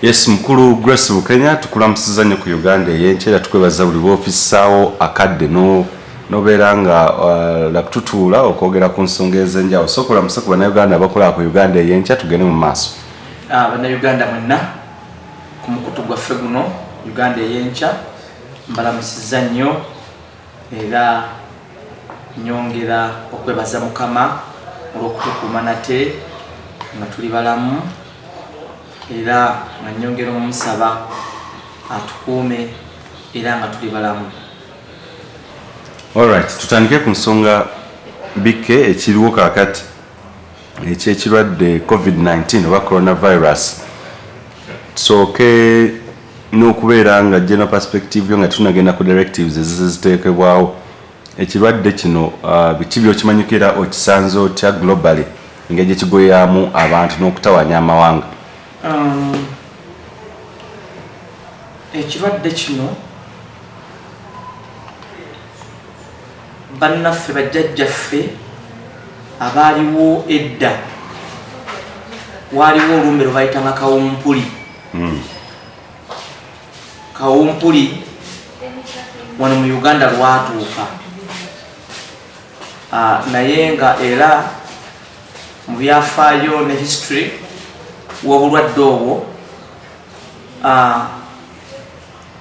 Yes, mkulu Grace Bukenya tukulamusiza nnyo ku Uganda ey'enkyera tukwebaza buli bw'ofisaawo akadde nobeeranga lakututuula okwogera ku nsonga ez'enjawulo. Sooka olamuse ku bannayuganda abakola ku Uganda ey'enkya tugende mu maaso. Bannayuganda mwenna ku mukutu gwaffe guno Uganda ey'enkya mbalamusiza nnyo era nyongera okwebaza Mukama olw'okutukuuma nate nga tuli balamu era nga nyongera omusaba atukuume era nga tuli balamu. Alright, tutandike ku nsonga bikke ekiriwo kaakati ekyekirwadde COVID-19 oba coronavirus. Tusooke n'okubeera nga general perspective yo nga tunagenda ku directives eziteekebwawo. Ekirwadde kino biki by'okimanyikira okisanze otya globally engeri gye kigoyamu abantu n'okutawanya amawanga? Ekirwadde kino bannaffe bajjajjaffe abaaliwo edda waaliwo olumbe lwe bayitanga kawumpuli. Kawumpuli wano mu Uganda lwatuuka naye nga era mu byafaayo ne history w'obulwadde obwo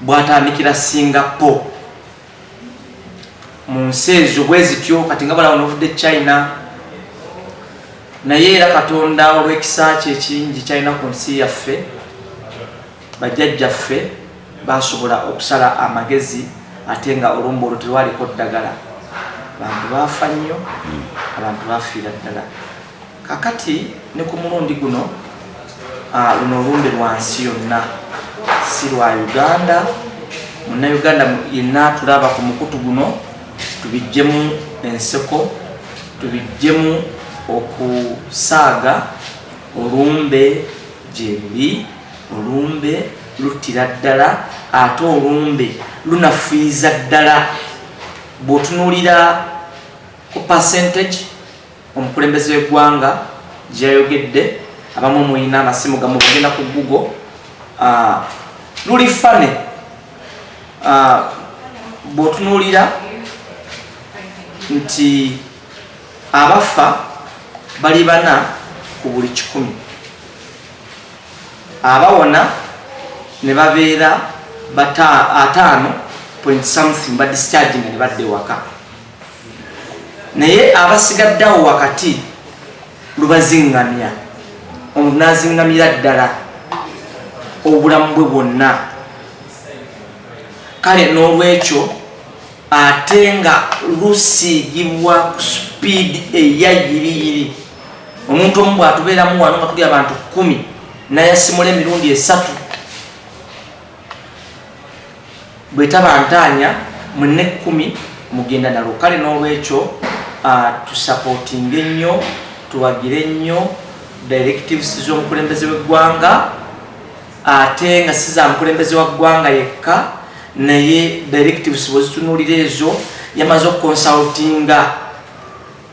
bwatandikira Singapore mu nsi ezo bwe zityo kati nga balaba n'ovudde China, naye era Katonda olw'ekisa kye ekingi kyalina ku nsi yaffe bajjajjaffe basobola okusala amagezi ate nga olumbe olwo terwaliko ddagala. Abantu baafa nnyo, abantu baafiira ddala. Kakati ne ku mulundi guno luno olumbe lwa nsi yonna si lwa Uganda. Munnayuganda yenna tulaba ku mukutu guno tubijjemu enseko, tubijjemu okusaaga olumbe gye luli, olumbe luttira ddala ate olumbe lunafuyiza ddala. Bw'otunuulira ku percentage omukulembeze w'eggwanga gy'ayogedde, abamu muyina amasimu gammwe bagenda ku Google, luli fane. Bw'otunuulira nti abafa bali 4 ku buli 100, abawona ne babeera 5 point something ba discharging ne badde waka, naye abasigaddeawo wakati lubazingamya, omunazingamira ddala obulamu bwe bwonna. Kale n'olwekyo ate nga lusiigibwa ku speed eyayiriyiri. Omuntu omu bw'atubeeramu wano nga tuli abantu 10 nayasimula emirundi 3 bwetabantaanya mwenne 10 mugenda nalwo. Kale n'olwekyo tusupportinge nnyo, tuwagire nnyo directives z'omukulembeze w'eggwanga, ate nga si za mukulembeze wa ggwanga yekka, naye directives bwezitunuulira ezo yamaze okukonsultinga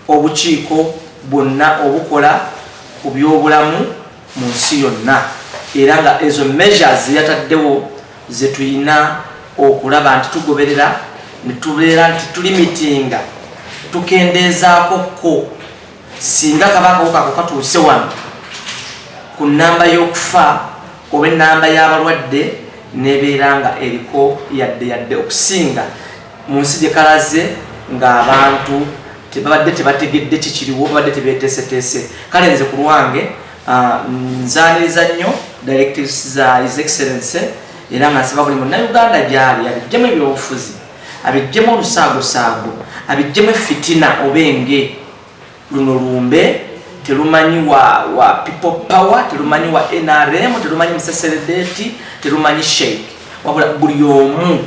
obukiiko bwonna obukola ku by'obulamu mu nsi yonna, era nga ezo measures yataddewo ze tuyina okulaba nti tugoberera ne tubeera nti tulimitinga tukendeezaako ko singa kabaka ako katuuse wano ku nnamba y'okufa oba ennamba y'abalwadde nebeera nga eriko yadde okusinga mu nsi gye kalaze ng'abantu tebabadde tebategedde kikiriwo, babadde tebeeteeseteese. Kale nze ku lwange nzaaniriza nnyo directives za His Excellency era nga nsaba buli munnayuganda gy'ali abiggyemu ebyobufuzi, abiggyemu olusaagosaago, abiggyemu fitina obenge. Luno lumbe terumanyi wa people power, terumanyi wa NRM, terumanyi Museseredeti, terumanyi Sheikh, wabula buli omu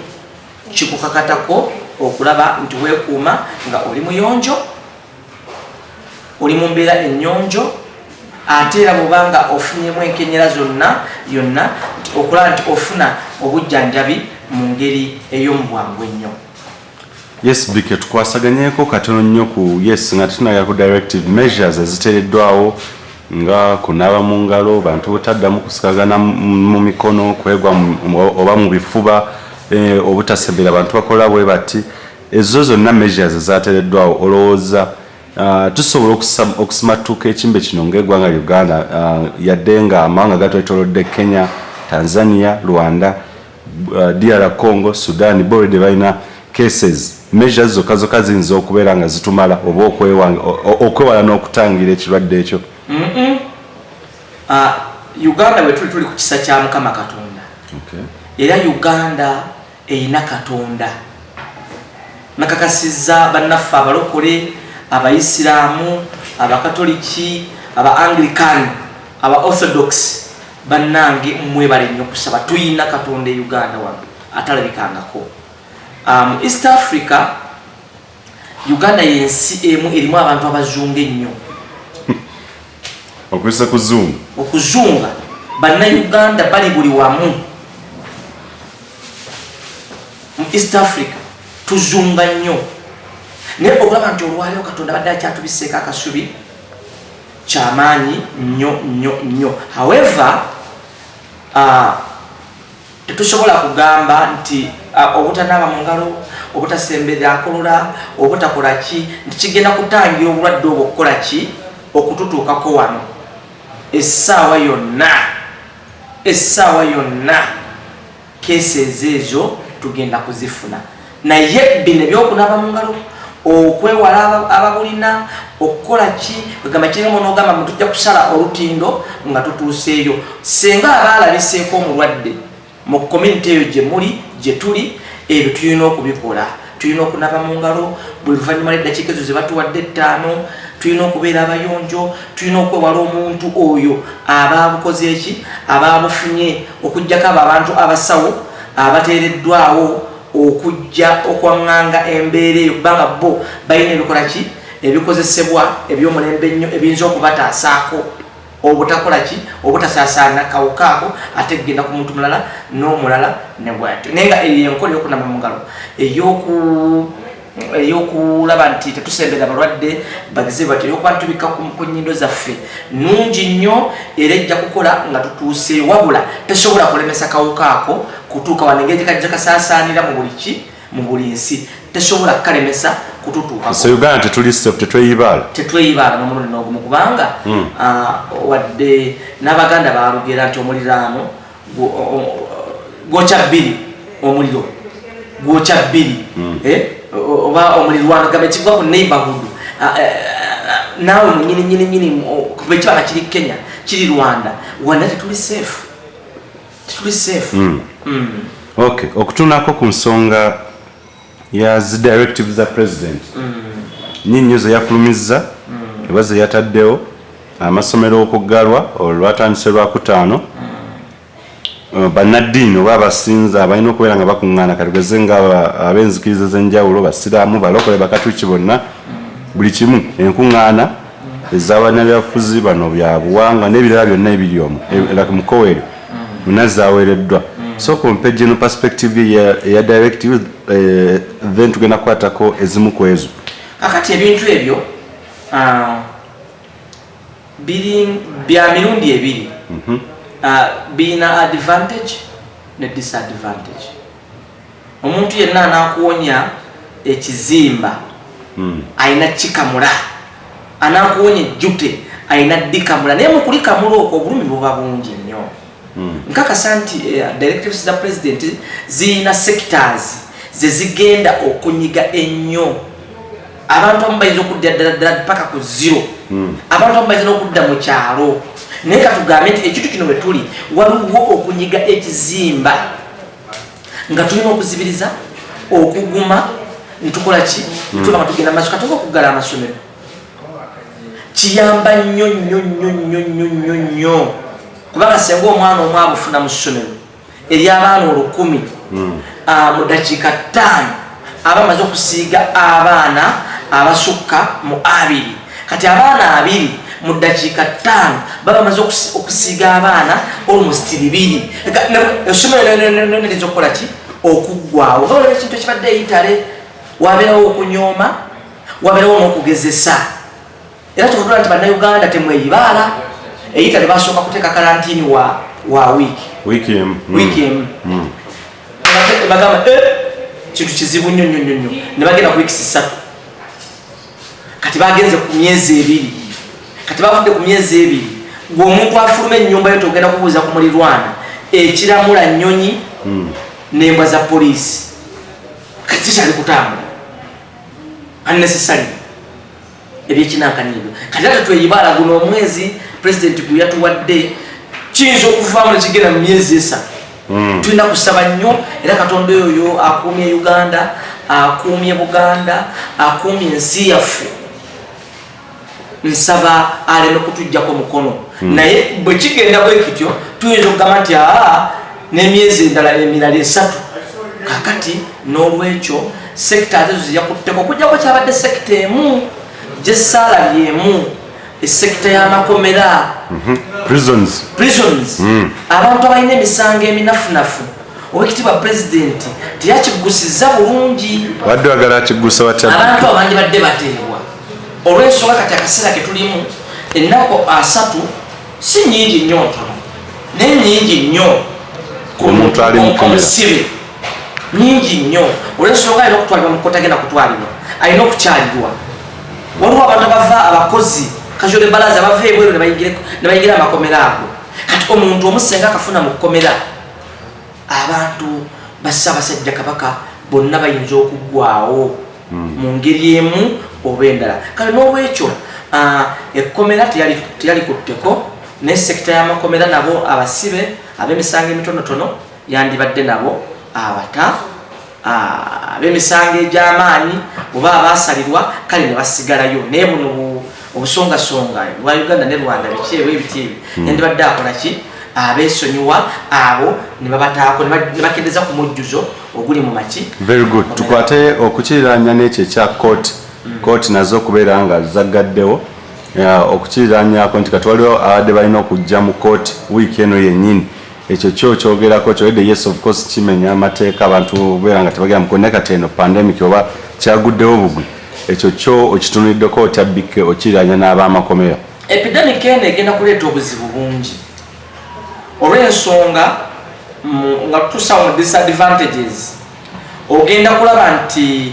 kikukakatako okulaba nti weekuuma nga oli muyonjo, oli mu mbeera ennyonjo, ate era bw'obanga ofunyemu enkenyera zonna yonna okulaba nti ofuna obujjanjabi mu ngeri ey'omu bwangu ennyo. Yes, Bike tukwasaganyeeko katono nnyo ku yes nga tunagala ku directive measures eziteereddwawo nga kunaaba mu ngalo bantu butaddamu kusikagana mu mikono kwegwa oba mu bifuba obutasembera abantu bakola bwe bati ezo zonna measures zateereddwawo olowooza tusobola okusimatuka ekimbe kino ng'eggwanga Uganda yadde nga amawanga gatwetoolodde Kenya, Tanzania, Rwanda, DR Congo, Sudan boalready balina cases measures zokka ziyinza okubeera nga zitumala oba okwewala n'okutangira ekirwadde ekyo. Uganda bwe tuli ku kisa kya Mukama Katonda era Uganda eyina Katonda nakakasizza bannaffe abalokole abayisiraamu abakatoliki aba Anglican aba Orthodox bannange mwebale nnyo kusaba tuyina Katonda e Uganda wano atalabikangako. East Africa Uganda yensi emu erimu abantu abazunga ennyo okuzunga bannayuganda bali buli wamu mu East Africa tuzunga nnyo naye olaba nti olwaleero Katonda badde akyatubiseeko akasubi kyamaanyi nnyo. However tetusobola kugamba nti obutanaaba mu ngalo obutasembera akolola obutakola ki nti kigenda kutangira obulwadde obwo okukola ki okututuukako wano essaawa yonna cases ezo tugenda kuzifuna naye bino ebyokunaaba mu ngalo okwewala ababulina okukola ki kwegamba kirimo n'ogamba mutujja kusala olutindo nga tutuuseeyo senga abaalabiseeko omulwadde mu community eyo gye tuli ebyo tulina okubikola. Tulina okunaaba mu ngalo buli luvannyuma lw'eddakiika ezo ze batuwadde 5 tulina okubeera abayonjo tulina okwewala omuntu oyo abaabukoze eki abaabufunye okuggyako abo abantu abasawo abateereddwawo okujja okwaŋŋanga embeera eyo kubanga bo balina ebikola ki ebikozesebwa ebyomulembe ennyo ebiyinza okubataasaako obutakola ki obutasaasaana kawukaako ate kugenda ku muntu mulala n'omulala ne bwatyo naye nga enkola ey'okunaaba mu ngalo ey'okulaba nti tetusembera abalwadde bagize bati ey'okuba ntubika ku nnyindo zaffe nungi nnyo era ejja kukola nga tutuuseeyo wabula tesobola kulemesa kawukaako kutuuka wano engeri kajja kasaasaanira mu buli nsi tesobola kukalemesa kututuuka. So Uganda tetuli safe tetweyibaala n'omulundi n'ogumu kubanga wadde n'Abaganda baalugera nti omuliraano gwokya bbiri omuliro gwokya bbiri oba omulirwano gamba ekigwa ku neighborhood naawe munyini kuba ekibanga kiri Kenya kiri Rwanda wonna tetuli safe. Okay, okutunako ku nsonga ya zi directives za president nnyo ze yafulumizza oba ze yataddewo amasomero okuggalwa olwatandise lwakutaano bannaddiini oba abasinza abalina okubeera nga bakuŋŋaana kategeze nga ab'enzikiriza z'enjawulo basiraamu balokole bakatuliki bonna buli kimu enkuŋŋaana ez'abannabyabufuzi bano bya buwangwa n'ebirala byonna ebiri omwo mukowere bonna zaaweereddwa. So kumpe general perspective ya directive then tugenda kukwatako ezimu ku ezo kakati ebintu ebyo bya mirundi ebiri birina advantage ne disadvantage. Omuntu yenna anakuwonya ekizimba ayina kikamula anakuwonya ejjute ayina ddikamula naye mu kulikamula okwo obulumi buba bungi nnyo. Nkakasa nti directives za president zirina sectors ze zigenda okunyiga ennyo abantu abamu bayinza okudda ddala paka ku zero abantu abamu bayinza n'okudda mu kyalo naye katugambe nti ekintu kino bwe tuli waliwo okunyiga ekizimba nga tulina okuzibiriza okuguma ntukola ki ntugamba tugenda maaso katoka okuggala amasomero kiyamba nnyo kubanga senga omwana omu abufuna mu ssomero ery'abaana 10 mu dakiika 5 aba amaze okusiiga abaana abasukka mu 2 kati abaana 2 mu dakiika 5 baba amaze okusiiga abaana almost 2 essomero neriza okukola ki okuggwawo oba olaba ekintu ekibadde eyitale wabeerawo okunyooma wabeerawo n'okugezesa era tukatula nti bannayuganda temweyibaala eyita lebasooka kuteeka karantini wa wiki emu bagamba kintu kizibu nnyo ne bagenda ku wiiki 3 kati bagenze ku myezi 2 kati bavudde ku myezi 2 gweomuntu afuluma ennyumba yo togenda kubuuza ku mulirwana ekiramula nnyonyi n'embwa za poliisi kati kikyali kutambula unnecessary ebyekinankanibyo kati ate tweyibala guno omwezi pulezidenti gwe yatuwadde kiyinza okuvaamu nekigenda mu myezi 3 tulina kusaba nnyo era katonda oyo akuumye Uganda akuumye Buganda akuumye ensi yaffe nsaba aleme kutujjako mukono naye bwe kigenda bwe kityo tuyinza okugamba nti n'emyezi endala emirala 3 kakati n'olwekyo sekita atezo zijja kutteko okujjako kyabadde sekita emu gyesaalabyeemu esekita y'amakomera prisons abantu abalina emisango eminafunafu owekitiibwa pulezidenti teyakiggusiza bulungi badde wagala akiggusa watya abantu abangi badde bateebwa olw'ensonga kati akaseera ke tulimu ennaku 3 si nnyingi nnyo ntono naye nnyingi nnyo ku muntu omusibe nyingi nnyo olw'ensonga alina okutwalibwa mu kkooti agenda kutwalibwa alina okukyalirwa waliwo abantu abava abakozi kajole balaza bava ebweru ne bayingira amakomera ago kati omuntu omusenga akafuna mu kkomera abantu Ssaabasajja Kabaka bonna bayinza okuggwaawo mu ngeri emu oba endala kale n'olwekyo ekkomera teyali kutteko ne sekita y'amakomera nabo abasibe ab'emisango emitonotono yandibadde nabo abata ab'emisango egy'amaanyi oba abasalirwa kale ne basigalayo naye buno obusongasonga bwa Uganda ne Rwanda biki ebyo yandibadde akola ki abeesonyiwa abo ne babataako ne bakendeeza ku mujjuzo oguli mu maki. Very good. Tukwate okukiriranya n'ekyo ekya kooti nazo okubeera nga zaggaddewo okukiriranyako nti kati waliwo abadde balina okujja mu kooti wiiki eno yennyini ekyo kyo kyogerako kyowedde yes of course kimenya amateeka abantu beera nga tebagenda mukooti kati eno pandemic oba kyaguddewo bugwi ekyo kyo okitunuliddeko otyabbike okiriranya n'ab'amakomera. Epidemic eno egenda kuleeta obuzibu bungi olw'ensonga nga tutuusa mu disadvantages ogenda kulaba nti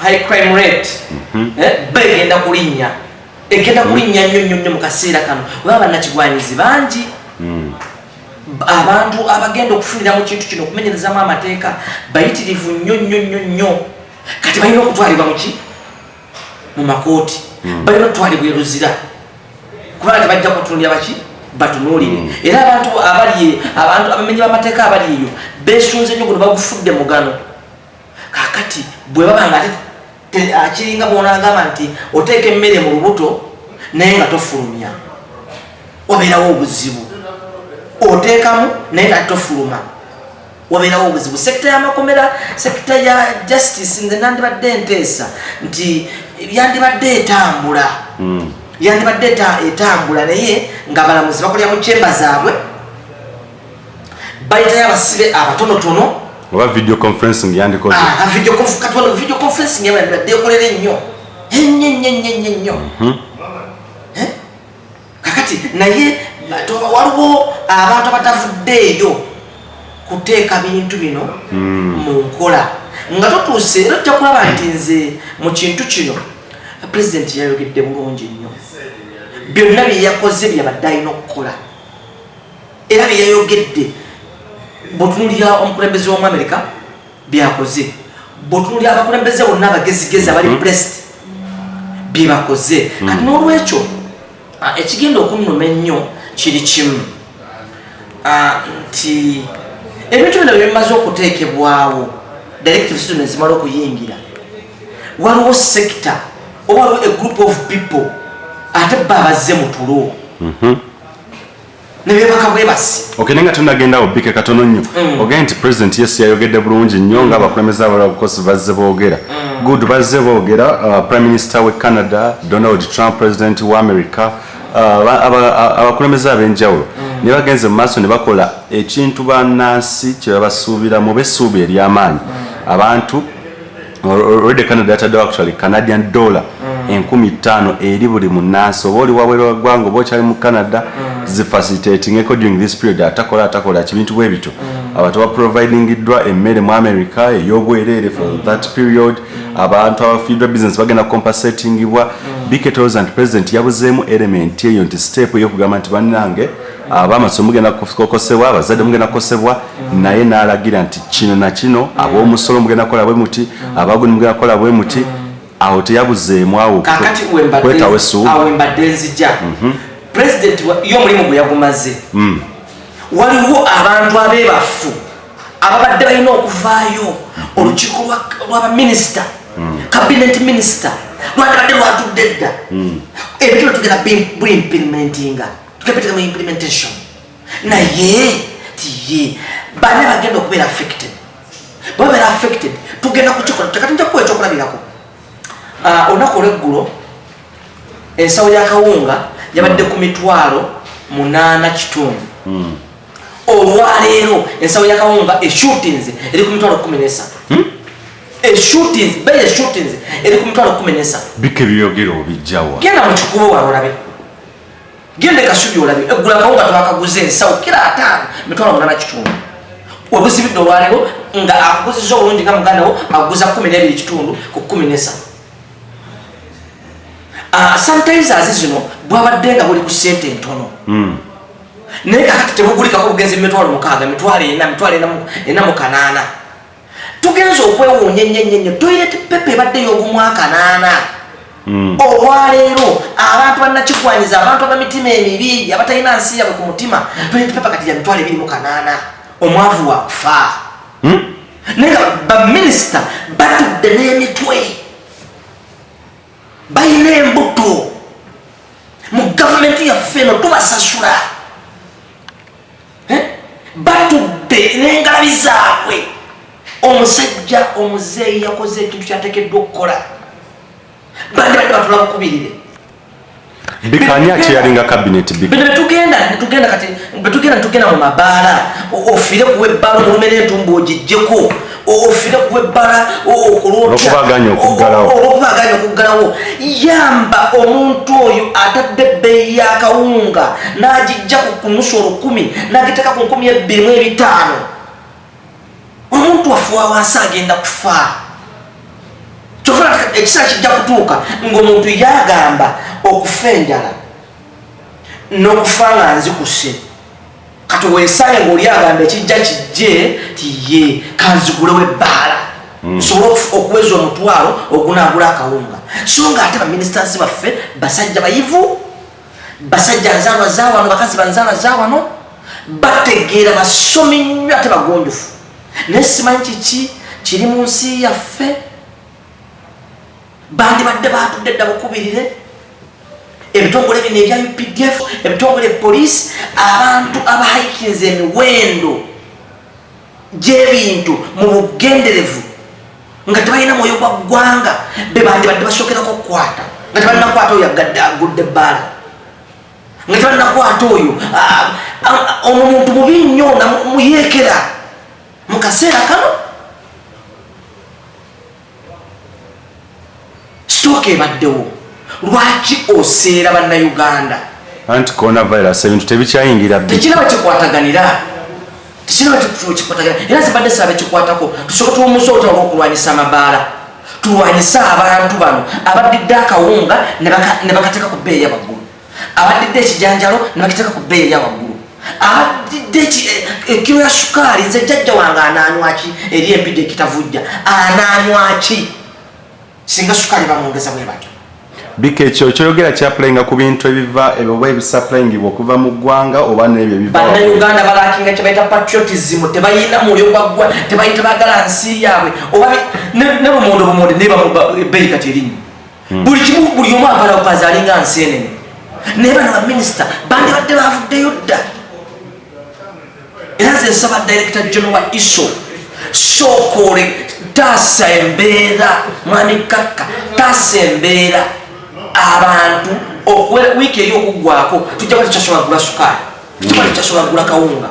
high crime rate egenda kulinnya nnyo mu kaseera kano oba bannakigwanyizi bangi abantu abagenda okufunira mu kintu kino okumenyerezamu amateeka bayitirivu nnyo kati balina okutwalibwa mu makooti balina okutwalibwa eruzira kubanga tebajja kutunulira baki batunuulire era abantu abamenyi b'amateeka abali eyo beesunze nnyo guno bagufudde mugano kakati bwe baba nga akiringa bwonagamba nti oteeka emmere mu lubuto naye nga tofulumya wabeerawo obuzibu oteekamu naye nga tofuluma wabeerawo obuzibu. Sekita y'amakomera sekita ya justice nze nandibadde enteesa nti yandibadde etambula naye nga abalamuzi bakolera mu kyemba zaabwe bayitayo abasibe abatonotono oba video conferencing yandikoze video conferencing yandibadde ekolera ennyo kakati naye waliwo abantu abatavuddeeyo kuteeka bintu bino mu nkola nga totuuse era ojja kulaba nti nze mu kintu kino pulezidenti yayogedde bulungi nnyo byonna bye yakoze byabadde alina okukola era bye yayogedde bw'otunuulira omukulembeze w'omu Amerika byakoze bw'otunuulira abakulembeze bonna abagezigezi abali blessed bye bakoze kati n'olwekyo ekigenda okunnuma ennyo kiri kimu nti ebintu bino bimaze okuteekebwawo directives zino ezimala okuyingira waliwo sector oba waliwo a group of people ate babazze mu tulo nebebaka bwebasi nenga tunagendawo bike katono nnyo ogenda nti president yes yayogedde bulungi nnyo nga abakulembeze abalala bukosi bazze boogera good bazze boogera prime minister we Canada Donald Trump president wa America abakulembeze ab'enjawulo ne bagenze mu maaso ne bakola ekintu bannansi kye babasuubiramu besuubi ery'amaanyi abantu already Canada yataddewo actually Canadian dollar 50,000 eri buli munnansi oba oli wabweru w'eggwanga oba okyali mu Canada zifacilitating during this period atakola kibintu bwe bityo abantu baprovidingiddwa emmere mu America ey'obwereere for that period abantu abafiiddwa business bagenda compensatingibwa Biketo's and president yabuzeemu element eyo nti step ey'okugamba nti bannange ab'amasomo mugenda kukosebwa abazadde mugenda kukosebwa naye n'alagira nti kino na kino ab'omusolo mugenda kukola bwe muti abaguni mugenda kukola bwe muti awo teyabuzeemu awo kwetawo essuubi awo embadde nzija president y'omulimu gwe yagumaze waliwo abantu abeebafu ababadde balina okuvaayo olukiiko lw'abaminisita cabinet minister lwandibadde lwatudde dda ebintu bye tugenda buimplementinga tukepeteka mu implementation naye tiye bane bagenda okubeera affected babeera affected tugenda kukikola tekati nja kuwa ekyokulabirako olunaku olweggulo ensawo ya kawunga yabadde ku 8,800 olwaleero ensawo ya kawunga eshootings eri ku 13,000 shootings eri ku 13,000 bike byogero bijjawa genda mu kikubo wano olabe gende kasubi olabe eggula kawunga twakaguze ensawo kira 5,800 wabusibidde olwaleero nga akuguzizza obulungi nga muganda wo akuguza 12 ku 13 sanitizers zino bwabadde nga buli ku sente entono naye kakati tebugulikako bugenzi 6,4 tugenza okwewuunya ennyo toilet paper ebadde y'ogumwaka 8 olwaleero abantu bannakigwanyiza abantu ab'emitima emibi abatalina nsi yabwe ku mutima toilet paper kati ya 2,400 omwavu wakufa naye nga baminisita batudde n'emitwe bayina embuto mu gavumenti yaffe eno tubasasula batudde n'engalabi zaabwe omusajja omuzeeyi yakoze ekintu kyateekeddwa okukola bandi badde batula bukubirire bikanya kyeyalinga cabinet bino betugenda kati betugenda mu mabaala ofire kuwa ebbaala omulume n'entumbu ogijjeko ofire kuwa ebbaala olwokubaganya okuggalawo yamba omuntu oyo atadde ebbeeyi y'akawunga n'agijja ku nusu 10 n'agiteeka ku 2,500 omuntu wafuwa wansi agenda kufa kyofuna ekiseera kijja kutuuka ng'omuntu yagamba okufa enjala n'okufa nga nzikuse kati weesaaye ng'oli agamba ekijja kijje tiye kanzigulewo ebbaala nsobole okuweza omutwalo ogunaagula akawunga so nga ate baminisitasi baffe basajja bayivu basajja nzaalwa zaawano bakazi banzaalwa zaawano bategeera basomi nnyo ate bagonjufu naye simanyi kiki kiri mu nsi yaffe bandi badde batudde dda bukubirire ebitongole bino ebya UPDF ebitongole poliisi abantu abahaikinze emiwendo gy'ebintu mu bugenderevu nga tebalina mwoyo gwa ggwanga be bandi badde basookerako okukwata nga tebalinakwata oyo agudde ebbaala nga tebalinakwata oyo ono muntu mubi nnyo namuyeekera mu kaseera kano sitooka ebaddewo lwaki oseera bannayuganda anti coronavirus ebintu tebikyayingira tekina bakikwataganira era zibadde saba kikwatako tusooka tuwumuza olutalo lw'okulwanyisa amabaala tulwanyisa abantu bano abaddidde akawunga ne bakateeka ku bbeeyi yawaggulu abaddidde ekijanjalo ne bakiteeka ku bbeeyi yawaggulu abaddidde ekiro ya sukaali nze jjajja wange anaanywaki eri empidde ekitavujja anaanywaki singa sukaali bamwongeza bwe batyo bika ekyo kyoyogera kyapulayinga ku bintu ebiva oba ebisaplayingibwa okuva mu ggwanga oba n'ebyo ebiva bannayuganda balakinga kye bayita patriotism tebayina mwoyo gwaggwa tebagala nsi yaabwe oba ne bumonde naye ebbeeyi kati erinnya buli kimu buli omu agala opaza alinga nsi enene naye bano baminisita bandi badde bavuddeyo dda era nze nsaba director general wa ISO sookole taasa embeera mwami kakka taasa embeera abantu wiiki eri okuggwako tujja kuba tukyasobola kugula sukaali tujja kuba tukyasobola kugula kawunga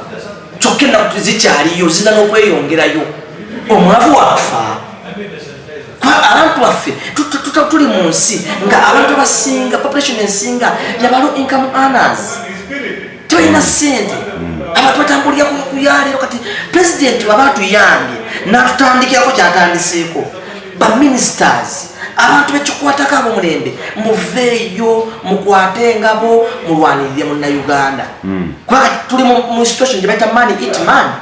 kyokka ennaku zikyaliyo zina n'okweyongerayo omwavu wakufa kwa abantu baffe tuli mu nsi nga abantu basinga population ensinga ya low income earners toyina sente abantu batambulira ku yaleero kati president wabatu yambye natutandikirako kyatandiseeko ba ministers abantu bekikwatako ab'omulembe muveeyo mukwate engabo mulwanirire munnayuganda kubanga tuli mu situation gye bayita money eat money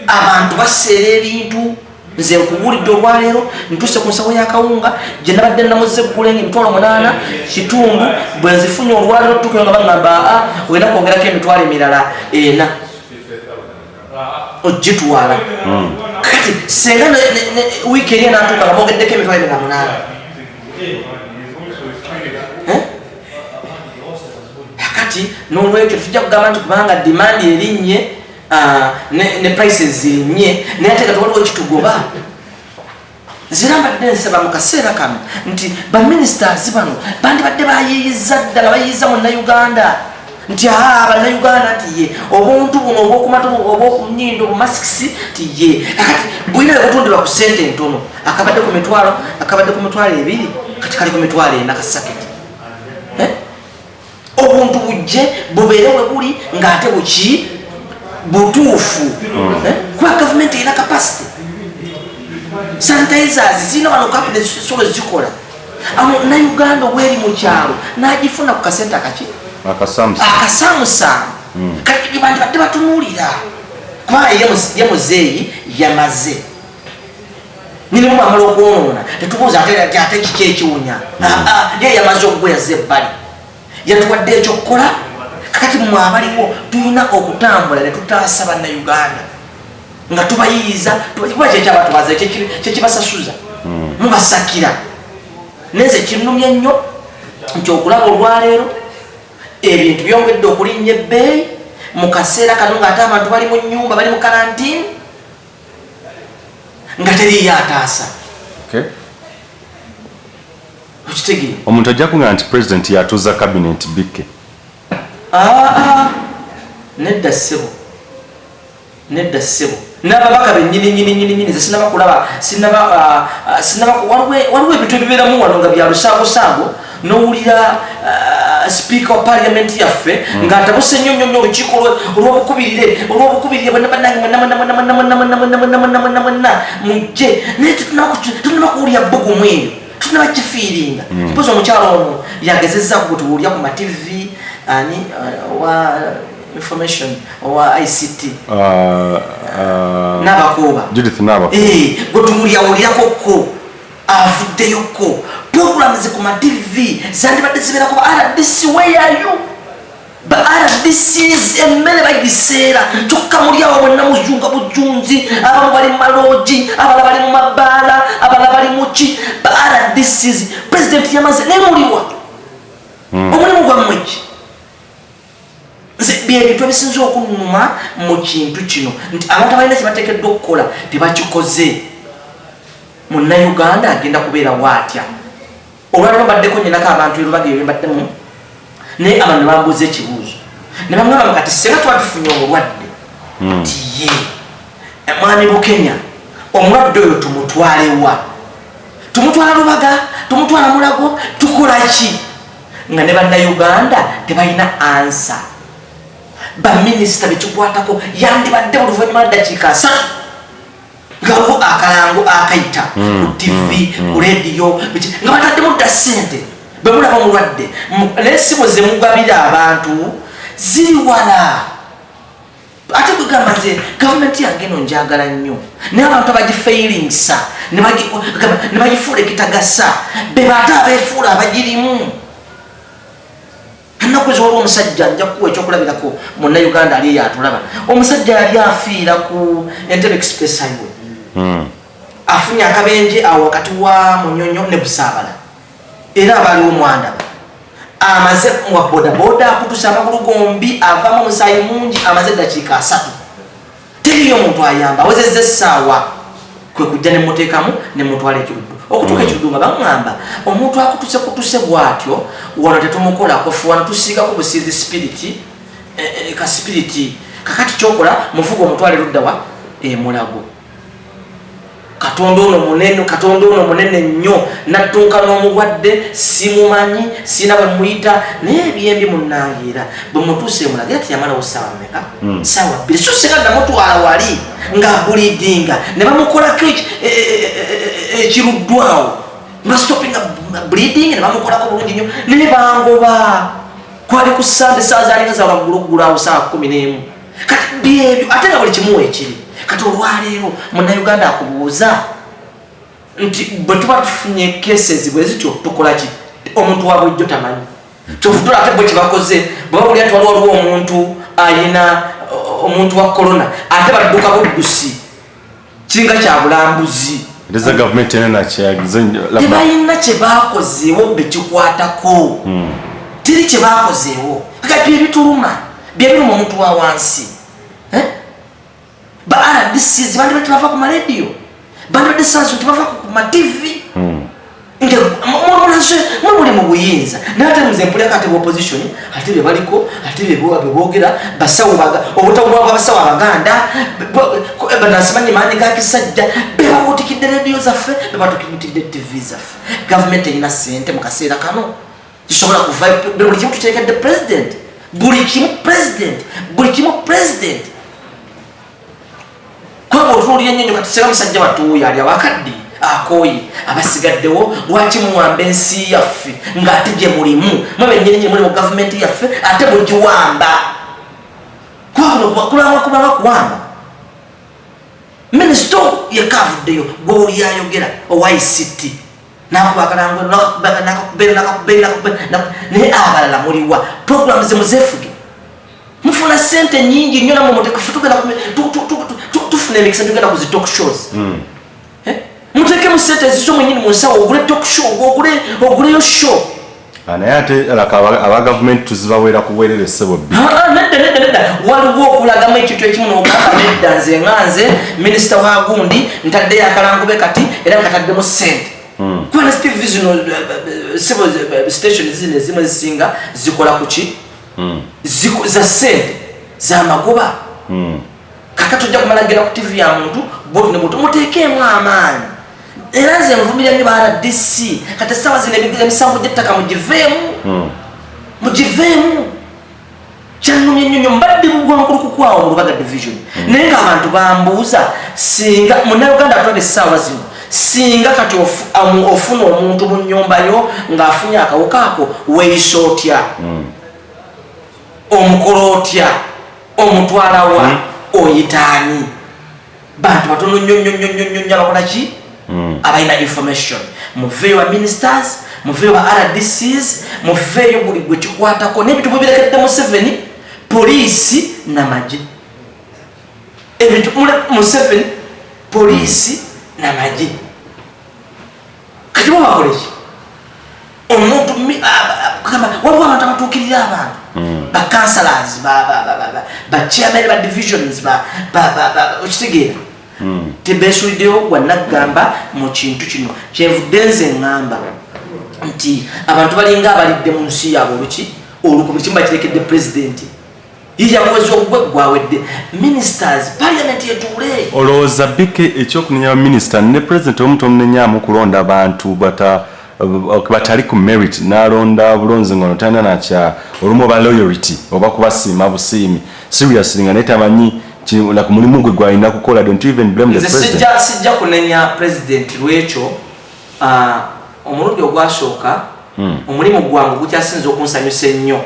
abantu baseera ebintu nze nkubulidde olwaleero ntuse ku nsawo y'akawunga gye nabadde namuze eggula ng'emitwalo 8 kitundu bwe nzifunye olwaleero tukiro nga baŋŋamba ogenda kwongerako emitwalo emirala 4 ogitwala kati senga wiiki eri enatuuka nga bongeddeko emitwalo 8 kati n'olwekyo tujja kugamba nti kubanga demand erinnye ne prices zirinnye naye ate kati waliwo ekitugoba zirambadde nsaba mu kaseera kano nti baministers bano bandibadde bayiiyiza ddala bayiiyiza munnayuganda nti bannayuganda nti ye obuntu buno obwokumatu obwokunyindo bumasikisi ti ye kakati bwina bekutundibwa ku sente entono akabadde ku mitwalo 2 kati kali ku mitwalo 4 kasaketi obuntu bujje bubeere we buli ng'ate buki butuufu kuba gavumenti erina capacity sanitizers zirina wano cabinet solo zikola nayuganda obweri mu kyalo n'agifuna ku kasente akaki akasamusamu kati bantu badde batunuulira kubanga ye muzeeyi yamaze nirimu amala okwonoona tetubuuza ate kiki ekiwunya ye yamaze okugweyaza ebbali yatuwadde ekyokukola kakati mmwe abaliwo tulina okutambula ne tutaasa bannayuganda nga tubayiiza kuba kyekyabatubaza kyekibasasuza mubasakira neze kinnumya nnyo nti okulaba olwaleero ebintu byongedde okulinnya ebbeeyi mu kaseera kano ng'ate abantu bali mu nnyumba bali mu karantini nga teriyo ataasa okitegeera omuntu ajja kuŋŋamba nti president yatuuza cabinet bikke nedda ssebo n'ababaka bennyini sinaba kulaba waliwo ebintu ebibeeramu wano nga bya lusaago n'owulira speaker wa parliament yaffe ng'atabuse nnyo olukiiko olw'obukubirire mujje naye tetunaba kuwulira bbugumu eyo tetunaba kifiiringa kipozi omukyalo ono yagezezza kutuwulira ku mativi wa information wa ICT nabakuba Judith nabakuba gwetumuliyawulirako avuddeyoko programs ku ma TV zandibadde zibeerako ba RDC where are you ba RDCs emmere bagiseera tukamulyawo mwenna muzunga bujunzi abamu bali mu maloji abala bali mu mabbaala abala bali muki ba RDCs president yamaze nemuliwa omulimu gwammweki byebintu ebisinza okunnuma mu kintu kino nti abantu abalina kyebateekeddwa okukola tebakikoze munnayuganda agenda kubeera waatya olwaliro mbaddeko nyenako abantu erubageyo bembaddemu naye abantu ne bambuuza ekibuuzo ne bamugamba kati singa tuba tufunye obulwadde nti ye mwami Bukenya omulwadde oyo tumutwalewa tumutwala Lubaga tumutwala Mulago tukola ki nga ne bannayuganda tebalina ansa baminisita bekikwatako yandibadde oluvannyuma lw'eddakiika 3 nga waliwo akalango akayita ku TV ku rediyo nga bataddemu dda ssente bwe mulaba mulwadde naye simu ze mugabira abantu ziri wala ate kugamba nze gavumenti yange eno njagala nnyo naye abantu abagifeeringisa ne bagifuula ekitagasa be baate abeefuula abagirimu ennaku ezo waliwo omusajja nja kukuwa ekyokulabirako munnayuganda ali yatulaba omusajja yali afiira ku Entebbe Express Highway afunye akabenje awo wakati wa Munyonyo ne Busaabala era abaliwo mwandaba amaze wa bodaboda akutusa abagulugombi avaamu omusaayi mungi amaze eddakiika 3 teriyo omuntu ayamba awezezza essaawa kwe kujja ne muteekamu ne mutwala ekiruddu okutuuka ekiruddu nga baŋŋamba omuntu akutuse bw'atyo wano tetumukolako fuwano tusiigako busiizi spiriti ka spiriti kakati kyokola muvuga omutwala eruddawa Mulago Katonda ono munene nnyo nattuuka n'omulwadde simumanyi sina bwe muyita naye ebyembi munnangira bwe mutuuse mulagira tiyamalawo ssaawa mmeka ssaawa 2 so singa namutwala wali ng'abulidinga ne bamukolako ekiruddwawo bastopinga bleeding ne bamukolako bulungi nnyo ne bangoba kwali ku Sande saa zaalinga za wagguluggulu awo saa 11 kati byebyo ate nga buli kimu ekiri kati olwaleero munnayuganda akubuuza nti bwe tuba tufunye cases bwe zityo tukola ki omuntu wa bulijjo tamanyi kyovudula ate bwe kibakoze bwe babuli ati waliwo omuntu ayina omuntu wa corona ate badduka buddusi kinga kya bulambuzi tebalina kye baakozeewo bekikwatako teri kye baakozeewo kati byebituluma omuntu wa wansi ba RDCs bandi batava ku radio bandi badesanso tubava ku ma TV nge muli mu buyinza nate muze mpulya kate opposition ate be baliko ate be boogera basawo obutawwa basawo abaganda banasimanyi maani ga kisajja be bakutikidde radio zaffe be batukidde TV zaffe government ina sente mu kaseera kano kisobola kuva buli kimu tuteekedde president buli kimu president kwa otuulira ennyo kati sera musajja watuuyo ali awakadde akooyi abasigaddewo lwaki muwamba ensi yaffe ng'ate gye mulimu mwebennyini muli mu gavumenti yaffe ate mugiwamba kulaba kuwamba minisita yekavuddeyo gwoli yayogera owa ICT naye abalala muliwa programu zemuzefuge mufuna sente nyingi nnyo namwe tufuna emikisa tugenda ku zi talk shows muteekemu sente ezizo mwenyini mu nsawo ogule talk show oguleyo show naye ate aba gavumenti tuzibawera kuweerera essebo bbi nedda waliwo okulagamu ekintu ekimu n'ogamba nedda nze nganze minisita wa gundi ntaddeyo akalangube kati era nkataddemu sente kubana TV zino civil station zino ezimu ezisinga zikola kuki za sente z'amagoba kakati ojja kumalagira ku TV ya muntu botu ne botu muteekeemu amaanyi era nze nvumirira nnyo ba RDC kati essaawa zino emisango gy'ettaka mugiveemu kyannumye nnyo mbadde bugwankulu kukwawo mu Lubaga division naye ng'abantu bambuuza singa munnayuganda atwala essaawa zino singa kati ofuna omuntu mu nnyumba yo ng'afunye akawuka ako weeyisa otya omukola otya omutwala wa oyitaani bantu batono nnyo abakola ki abalina information muveeyo ba ministers muveeyo ba RDCs muveeyo buli gwe kikwatako n'ebintu bwe birekedde Museveni poliisi n'amagye ebintu Museveni poliisi n'amagye kati bo bakola ki omuntu waliwo abantu abatuukirira abantu ba councillors ba chairman ba divisions okitegeera tebeesuliddeo gwannagamba mu kintu kino kyenvudde nze ngamba nti abantu balinga abalidde mu nsi yaabwe olukumu kimu bakirekedde pulezidenti yakuweza ogugwe gwawedde ministers parliament yetuule olowooza bike ekyokunenya baminisita ne pulezidenti omu tomunenyaamu kulonda abantu batali ku merit n'alonda bulonzi ngono talina nakya olumu oba loyalty oba kubasiima busiimi seriously nga naye tamanyi ku mulimu gwe gwalina kukola. Don't even blame the president. Sijja kunenya president lwekyo omulundi ogwasooka omulimu gwangu gukyasinza okunsanyusa ennyo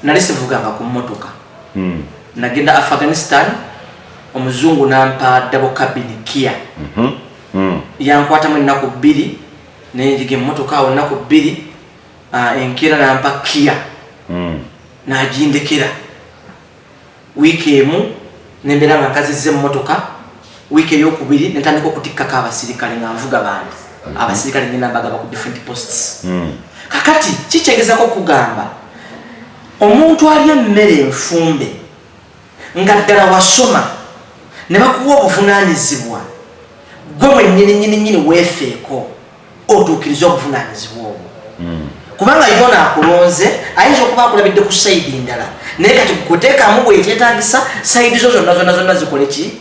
nali sivuganga ku mmotoka nagenda Afghanistan omuzungu nampa double cabin Kia yankwatamu ennaku 2 nenjiga emmotoka awo ennaku 2 enkeera nampa Kia najindekera wiiki emu nembeera nga nkazizza emmotoka wiiki eyokubiri nentandika okutikkako abasirikale nga nvuga bandi abasirikale ngenda mbagaba ku different posts kakati kikyegezako okugamba omuntu alya emmere enfumbe nga ddala wasoma ne bakuwa obuvunaanyizibwa gwe mwennyini weefeeko otuukiriza obuvunaanyizibwa obwo kubanga yona akulonze ayinza okuba akulabidde ku sayidi ndala naye kati kuteekamu bwe kyetaagisa sayidi zo zonna zikole ki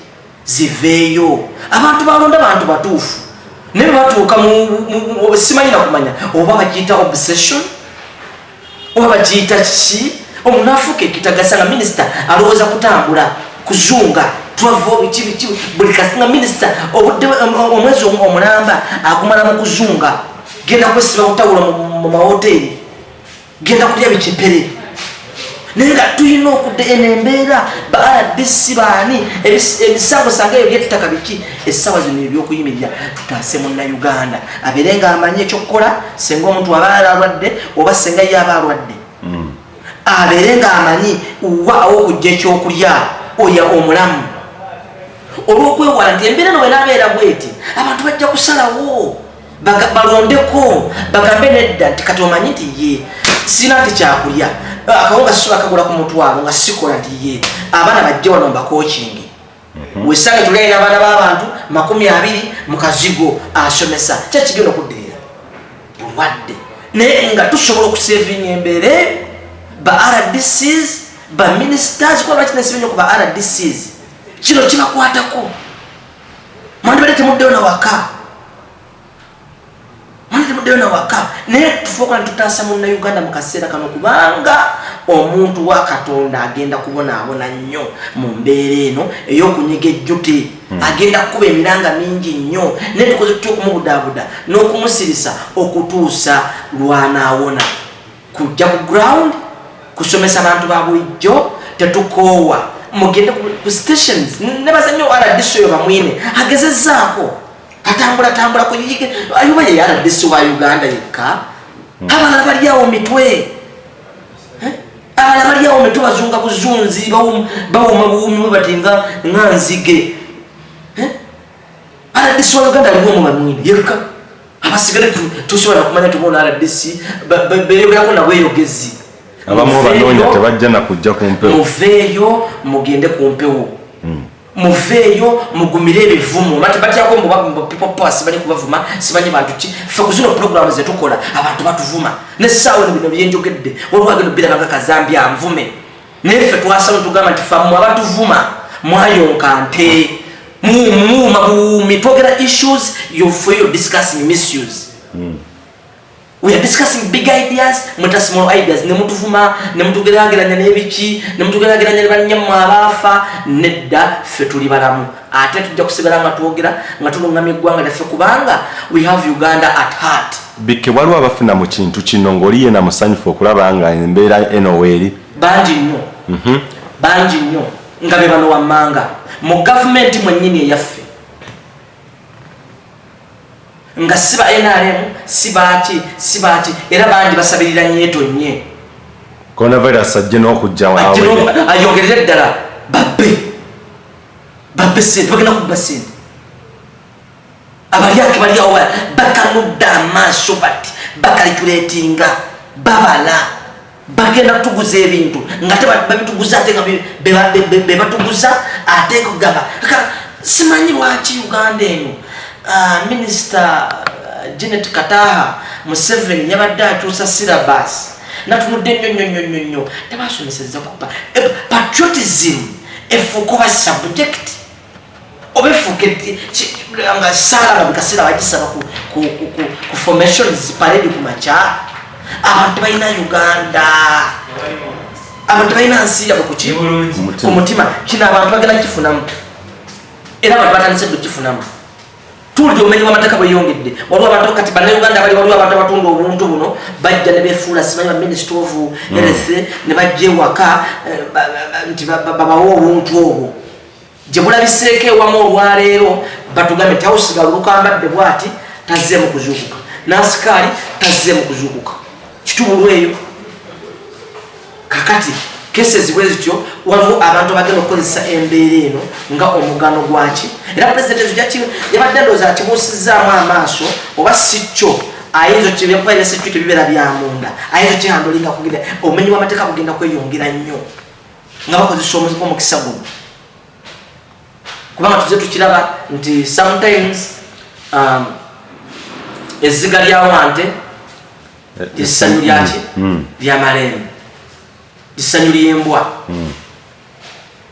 ziveeyo abantu balonda abantu batuufu naye batuuka simanyi nakumanya oba bakiyita obsession oba bakiyita ki omuntu afuuka ekitagasa nga minisita alowooza kutambula kuzunga twava biki buli kasi nga minisita obudde omwezi omulamba agumala mu kuzunga genda kwesiba kutawula mu mahoteri genda kulya bikipere naye nga tulina okudde enembeera ba RDC baani ebisambo sanga ebyo byettaka biki essaawa zino ebyokuyimirira tutaase munnayuganda abeere nga amanyi ekyokukola senga omuntu aba alwadde oba senga ye aba alwadde abeere nga amanyi waawo okujja ekyokulya oya omulamu olw'okwewala nti embeera no bwenaabeera bweti abantu bajja kusalawo balondeko bagambe nedda nti kati omanyi nti ye sina nti kyakulya akawunga sisobola kagula ku mutwalo nga sikola nti ye abaana bajje wano mbakookingi wesange tulina abaana b'abantu 20 mu kazigo asomesa kyakigenda okuddirira bulwadde naye nga tusobola okusevinga embeera ba RDCs ba ministers kuba bakinesevinga ku ba RDCs kino kibakwatako mwandi badde temuddeyo na waka naye tufuuka ntutaasa munnayuganda mu kaseera kano kubanga omuntu wa Katonda agenda kubonaabona nnyo mu mbeera eno ey'okunyiga ejjute agenda kukuba emiranga mingi nnyo naye tukoze tutya okumubudaabuda n'okumusirisa okutuusa lwanaawona kujja ku ground kusomesa abantu ba bulijjo tetukoowa mugende ku stations nebaza nnyo RDC oyo bamwine agezezzaako atambula kuyike ayuba ye RDC wa Uganda yekka abalala bali awo mitwe abalala bali awo mitwe bazunga buzunzi bawuma buwumi batinga nzige RDC wa Uganda aliwo mu bamwine yekka abasigale tusobola kumanya tubona RDC beyogerako nabweyogezi abamu banoonya tebajja na kujja ku mpewo muveeyo mugende ku mpewo muveeyo mugumire ebivumo mati batyako mu people power sibanyi kubavuma sibanyi bantu ki ffe ku zino programu zetukola abantu batuvuma nesaawa bino byenjogedde waliwo agenda obbira bagaka Zambia nvume naye ffe twasaba tugamba nti famwe abatuvuma mwayonka nte muuma buumi twogera issues for you discussing misuse we are discussing big ideas muta small ideas nemutuvuma nemutugerageranya n'ebiki nemutugerageranya ne bannyammwe abaafa nedda ffe tuli balamu ate tujja kusigala nga twogera nga tulungamya eggwanga lyaffe kubanga we have Uganda at heart. Bikke waliwo abafuna mu kintu kino ng'oli yena musanyufu okulaba nga embeera eno weeri bangi nnyo bangi nnyo nga be bano wammanga mu gavumenti mwennyini eyaffe nga siba NRM sibaki era bandi basabirira nyetonye coronavirus ajje n'okujja wawe ayongerera ddala babbe sente bagenda kubba sente abalyake bali awo bakanudda amaaso bati bakalculatinga babala bagenda kutuguza ebintu nga babituguza ate nga bebatuguza ate kugamba simanyi lwaki Uganda eno Minister Janet Kataha Museveni yabadde akyusa syllabus natunudde nnyo tebasomesezza kuba patriotism efuuka oba subject oba efuuka nga saala bikaseera bagisaba ku formations parade ku makya abantu balina Uganda abantu balina nsi yabwe ku mutima kino abantu bagenda kifunamu era abantu batandise kukifunamu tuli omenyi w'amateeka bweyongedde waliwo abantu kati bannayuganda bali waliwo abantu abatunda obuntu buno bajja ne beefuula simanyi ba Ministry of Health ne bajja ewaka nti babawo obuntu obwo gye bulabiseeko ewamu olwaleero batugambye nti awusigala olukambadde bwati tazzeemu kuzuukuka n'asikaali tazzeemu kuzuukuka kitubulwa eyo kakati cases bwe zityo waliwo abantu bagenda okukozesa embeera eno nga omugano gwaki era president yabadde ndowooza akibuusizzaamu amaaso oba si kyo ayinza okibyakubaire si kyo tebibeera bya munda ayinza okihandolinga kugenda obumenyi bw'amateeka bugenda kweyongera nnyo nga bakozesa omukisa guno kubanga tuze tukiraba nti sometimes ezziga lya wante essanyu lyaki lyamalembe lisanyu ly'embwa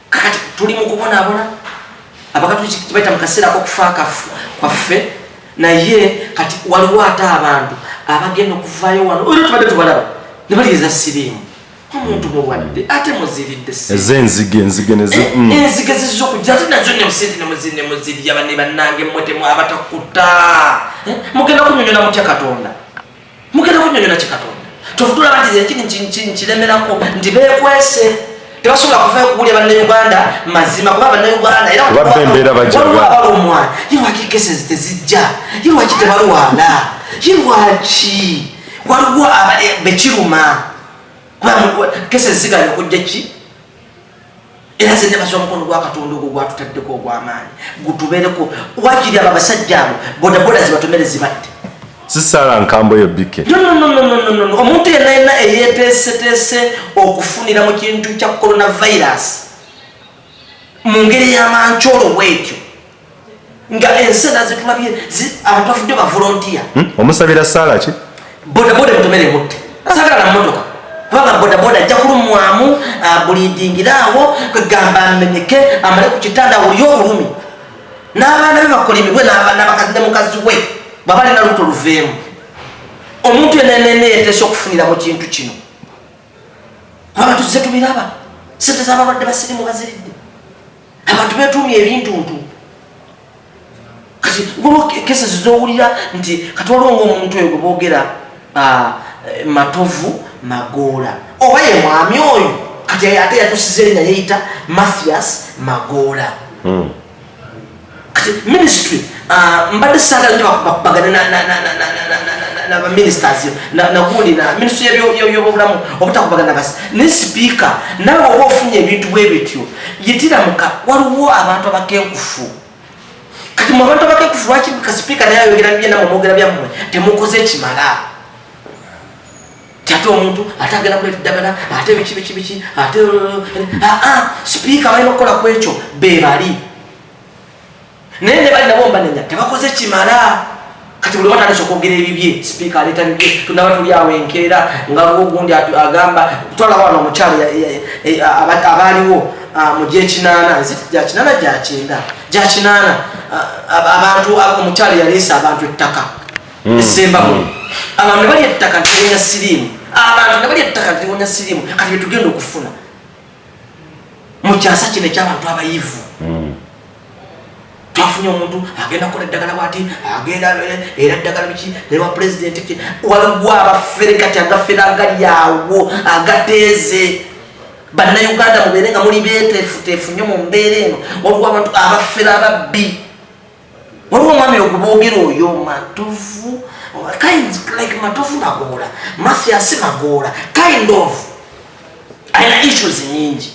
kati tuli mu kubonaabona abakatu kibaita mukasera ko kufaka kwaffe naye kati waliwo ate abantu abagenda okuvayo wano olwo tubadde tubalaba ne baliriza siriimu omuntu muwadde ate muziridde enzige enzige zizokujja ate nazo ne musente ne muzirya banne bannange mwetemu abatakuta mugenda kunyonyola mutya Katonda mugenda kunyonyola ki Katonda tofutula bati zekini kiremerako nti beekwese tebasobola kuvayo kuwulya bannayuganda mazima kuba bannayuganda era waliwo yewaki cases tezijja yewaki tebalwala yewaki waliwo bekiruma kuba cases ziganya okujja ki era zenne basobola omukono gwa Katonda ogwo gwatutaddeko ogw'amaanyi gutubeereko wakiri abo abasajja abo bodaboda zibatomere zibatte sisala nkambo yo bike no omuntu yenna eyeteeseteese okufunira mu kintu kya coronavirus mu ngeri y'amancholo bwetyo nga ensena zitulabye abantu bafudde ba volunteer omusabira sala ki bodaboda mutomere mutte sagala na mmotoka kubanga bodaboda ajja kulumwamu bulidingiraawo kwegamba amenyeke amale ku kitanda wuli obulumi n'abaana be bakolimibwe n'abakazi ne mukazi we babali na luto luveemu omuntu yenene yeteese okufunira mu kintu kino abantu tuze tubiraba sente z'abalwadde basirimu baziridde abantu beetuumya ebintuntu kati gulwo kese zizowulira nti kati waliwo ng'omuntu oyo gwe boogera Matovu Magoola oba ye mwami oyo kati ate yatusize erinnya yeyita Mathias Magoola ministry mbadde sagala nyo bakubagane na ministers na gundi na ministry y'obulamu obutakubagana basi ne speaker nawe oba ofunye ebintu bwe bityo yitiramuka waliwo abantu abakenkufu kati mu abantu abakenkufu lwaki ka speaker naye ayogera bye namwe mwogera byammwe temukoze ekimala ate omuntu ate agenda kuleta eddagala ate biki ate speaker balina okukola ku ekyo bebali naye ne bali nabo mbanenya tebakoze kimala kati buli watandise okwogera ebibye speaker aleeta bibye tunaba tuli awo enkeera nga ogundi agamba twalaba wano omukyalo abaaliwo mu gyekinaana gyakinaana abantu omukyalo yaleesa abantu ettaka esembamu abantu ne bali ettaka ntiwonya siriimu abantu ne bali ettaka ntiwonya siriimu kati byetugenda okufuna mu kyasa kino eky'abantu abayivu twafunye omuntu agenda kukola eddagala bwati agenda era eddagala biki newa pulezidenti ki waliwo abafere kati agafere agalyawo agateeze bannayuganda mubeere nga muli beeteefuteefu nnyo mu mbeera eno waliwo abantu abafere ababbi waliwo omwami oyo gweboogera oyo Matovu kind like Matovu Magoola Mathias Magoola kind of ayina issues nyingi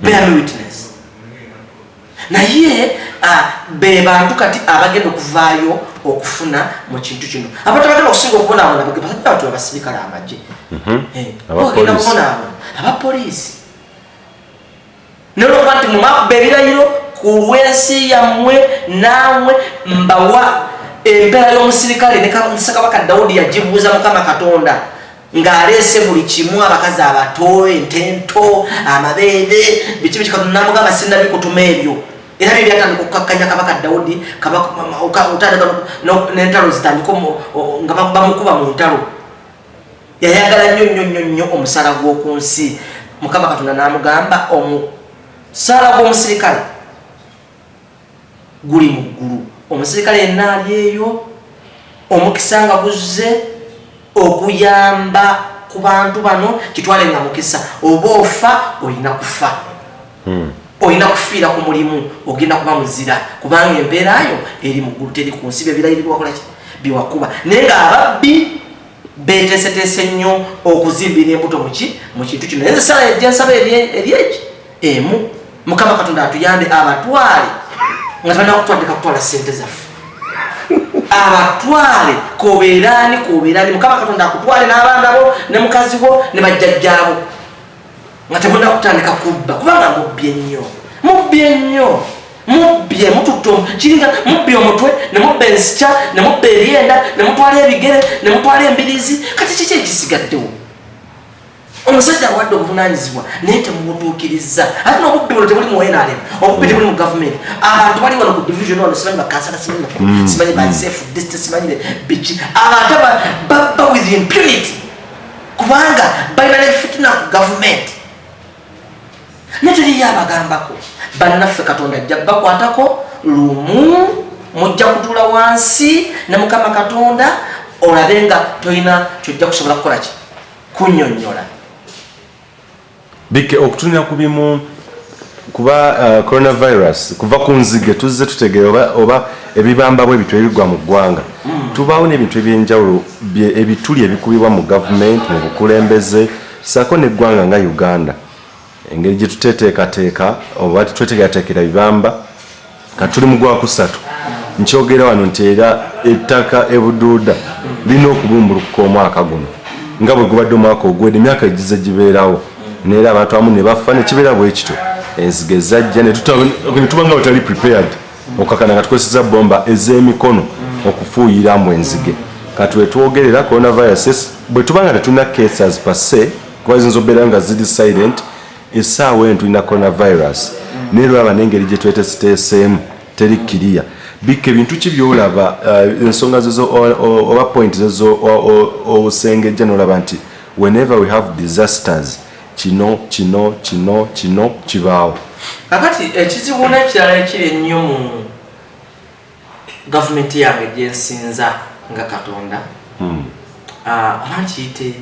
bear me witness naye be bantu kati abagenda okuvaayo okufuna mu kintu kino abantu abagenda okusinga okubonaabona abantu abasirikale amagye bagenda kubonaabona abapoliisi nolokuba nti mumakuba ebirayiro ku lw'ensi yammwe naamwe mbawa empeera y'omusirikale ne Ssekabaka Daudi yagibuuza Mukama Katonda ng'aleese buli kimu abakazi abato entento amabeere biki namugamba sinnabikutuma ebyo era bye byatandika okukakkanya Kabaka Daudi otandika n'entalo zitandika nga bamukuba mu ntalo yayagala nnyo omusala gw'oku nsi Mukama Katonda n'amugamba omusala gw'omusirikale guli mu ggulu omusirikale yenna ali eyo omukisa nga guzze okuyamba ku bantu bano kitwale nga mukisa oba ofa olina kufa olina kufiira ku mulimu ogenda kuba muzira kubanga embeerayo eri mu ggulu teri ku nsi byebirayiro biwakuba naye nga ababbi beeteeseteese nnyo okuzimbira embuto mu kintu kino naye nsala ejjensaba eryeki emu Mukama Katonda atuyambe abatwale nga tubana kutwandika kutwala ssente zaffe abatwale kobeerani Mukama Katonda akutwale n'abaana bo ne mukazi bo ne bajjajjaabo nga tebunda kutandika kubba kubanga mubbye nnyo mubbye mututo kiringa mubbye omutwe ne mubba ensikya ne mubba eryenda ne mutwala ebigere ne mutwala embirizi kati kiki ekisigaddewo omusajja awadde obuvunanyizibwa naye temubutuukiriza ate n'obubbi buno tebuli mu NRM obubbi tebuli mu gavumenti abantu bali wano ku division wano simanyi bakansala simanyi basefu dist simanyire biki abantu baba with impunity kubanga balina ne fitina ku gavumenti naye teriyo abagambako bannaffe katonda ajja bakwatako lumu mujja kutuula wansi ne mukama katonda olabe nga tolina kyojja kusobola kukola ki kunnyonnyola bike okutunira ku bimu kuba coronavirus kuva ku nzige tuzze tutegeera oba ebibamba bwe bitwe ebigwa mu ggwanga tubaawo n'ebintu ebyenjawulo ebituli ebikubibwa mu gavumenti mu bukulembeze sako n'eggwanga nga Uganda engeri gye tuteteekateeka oba tweteekateekera bibamba katuli mu Gwakusatu nkyogera wano nti era ettaka ebuduuda lina okubumbulukuka omwaka guno nga bwe gubadde omwaka ogwedde emyaka egize gibeerawo neera abantu abamu ne bafa nekibeera bwe kityo enzige zajja netuba nga batali prepared okakana nga tukozesa bomba ez'emikono okufuuyiramu enzige kati wetwogerera coronavirus bwe tuba nga tetulina cases per se kuba ziyinza obeera nga ziri silent essaawa eno tulina coronavirus naye lwaba n'engeri gye twetesiteeseemu teri kiriya bika ebintu ki byolaba ensonga zezo oba point zezo osengejja n'olaba nti whenever we have disasters kino kibaawo kakati ekizibu n'ekirala ekiri ennyo mu gavumenti yange gyensinza nga katonda oba nkiyite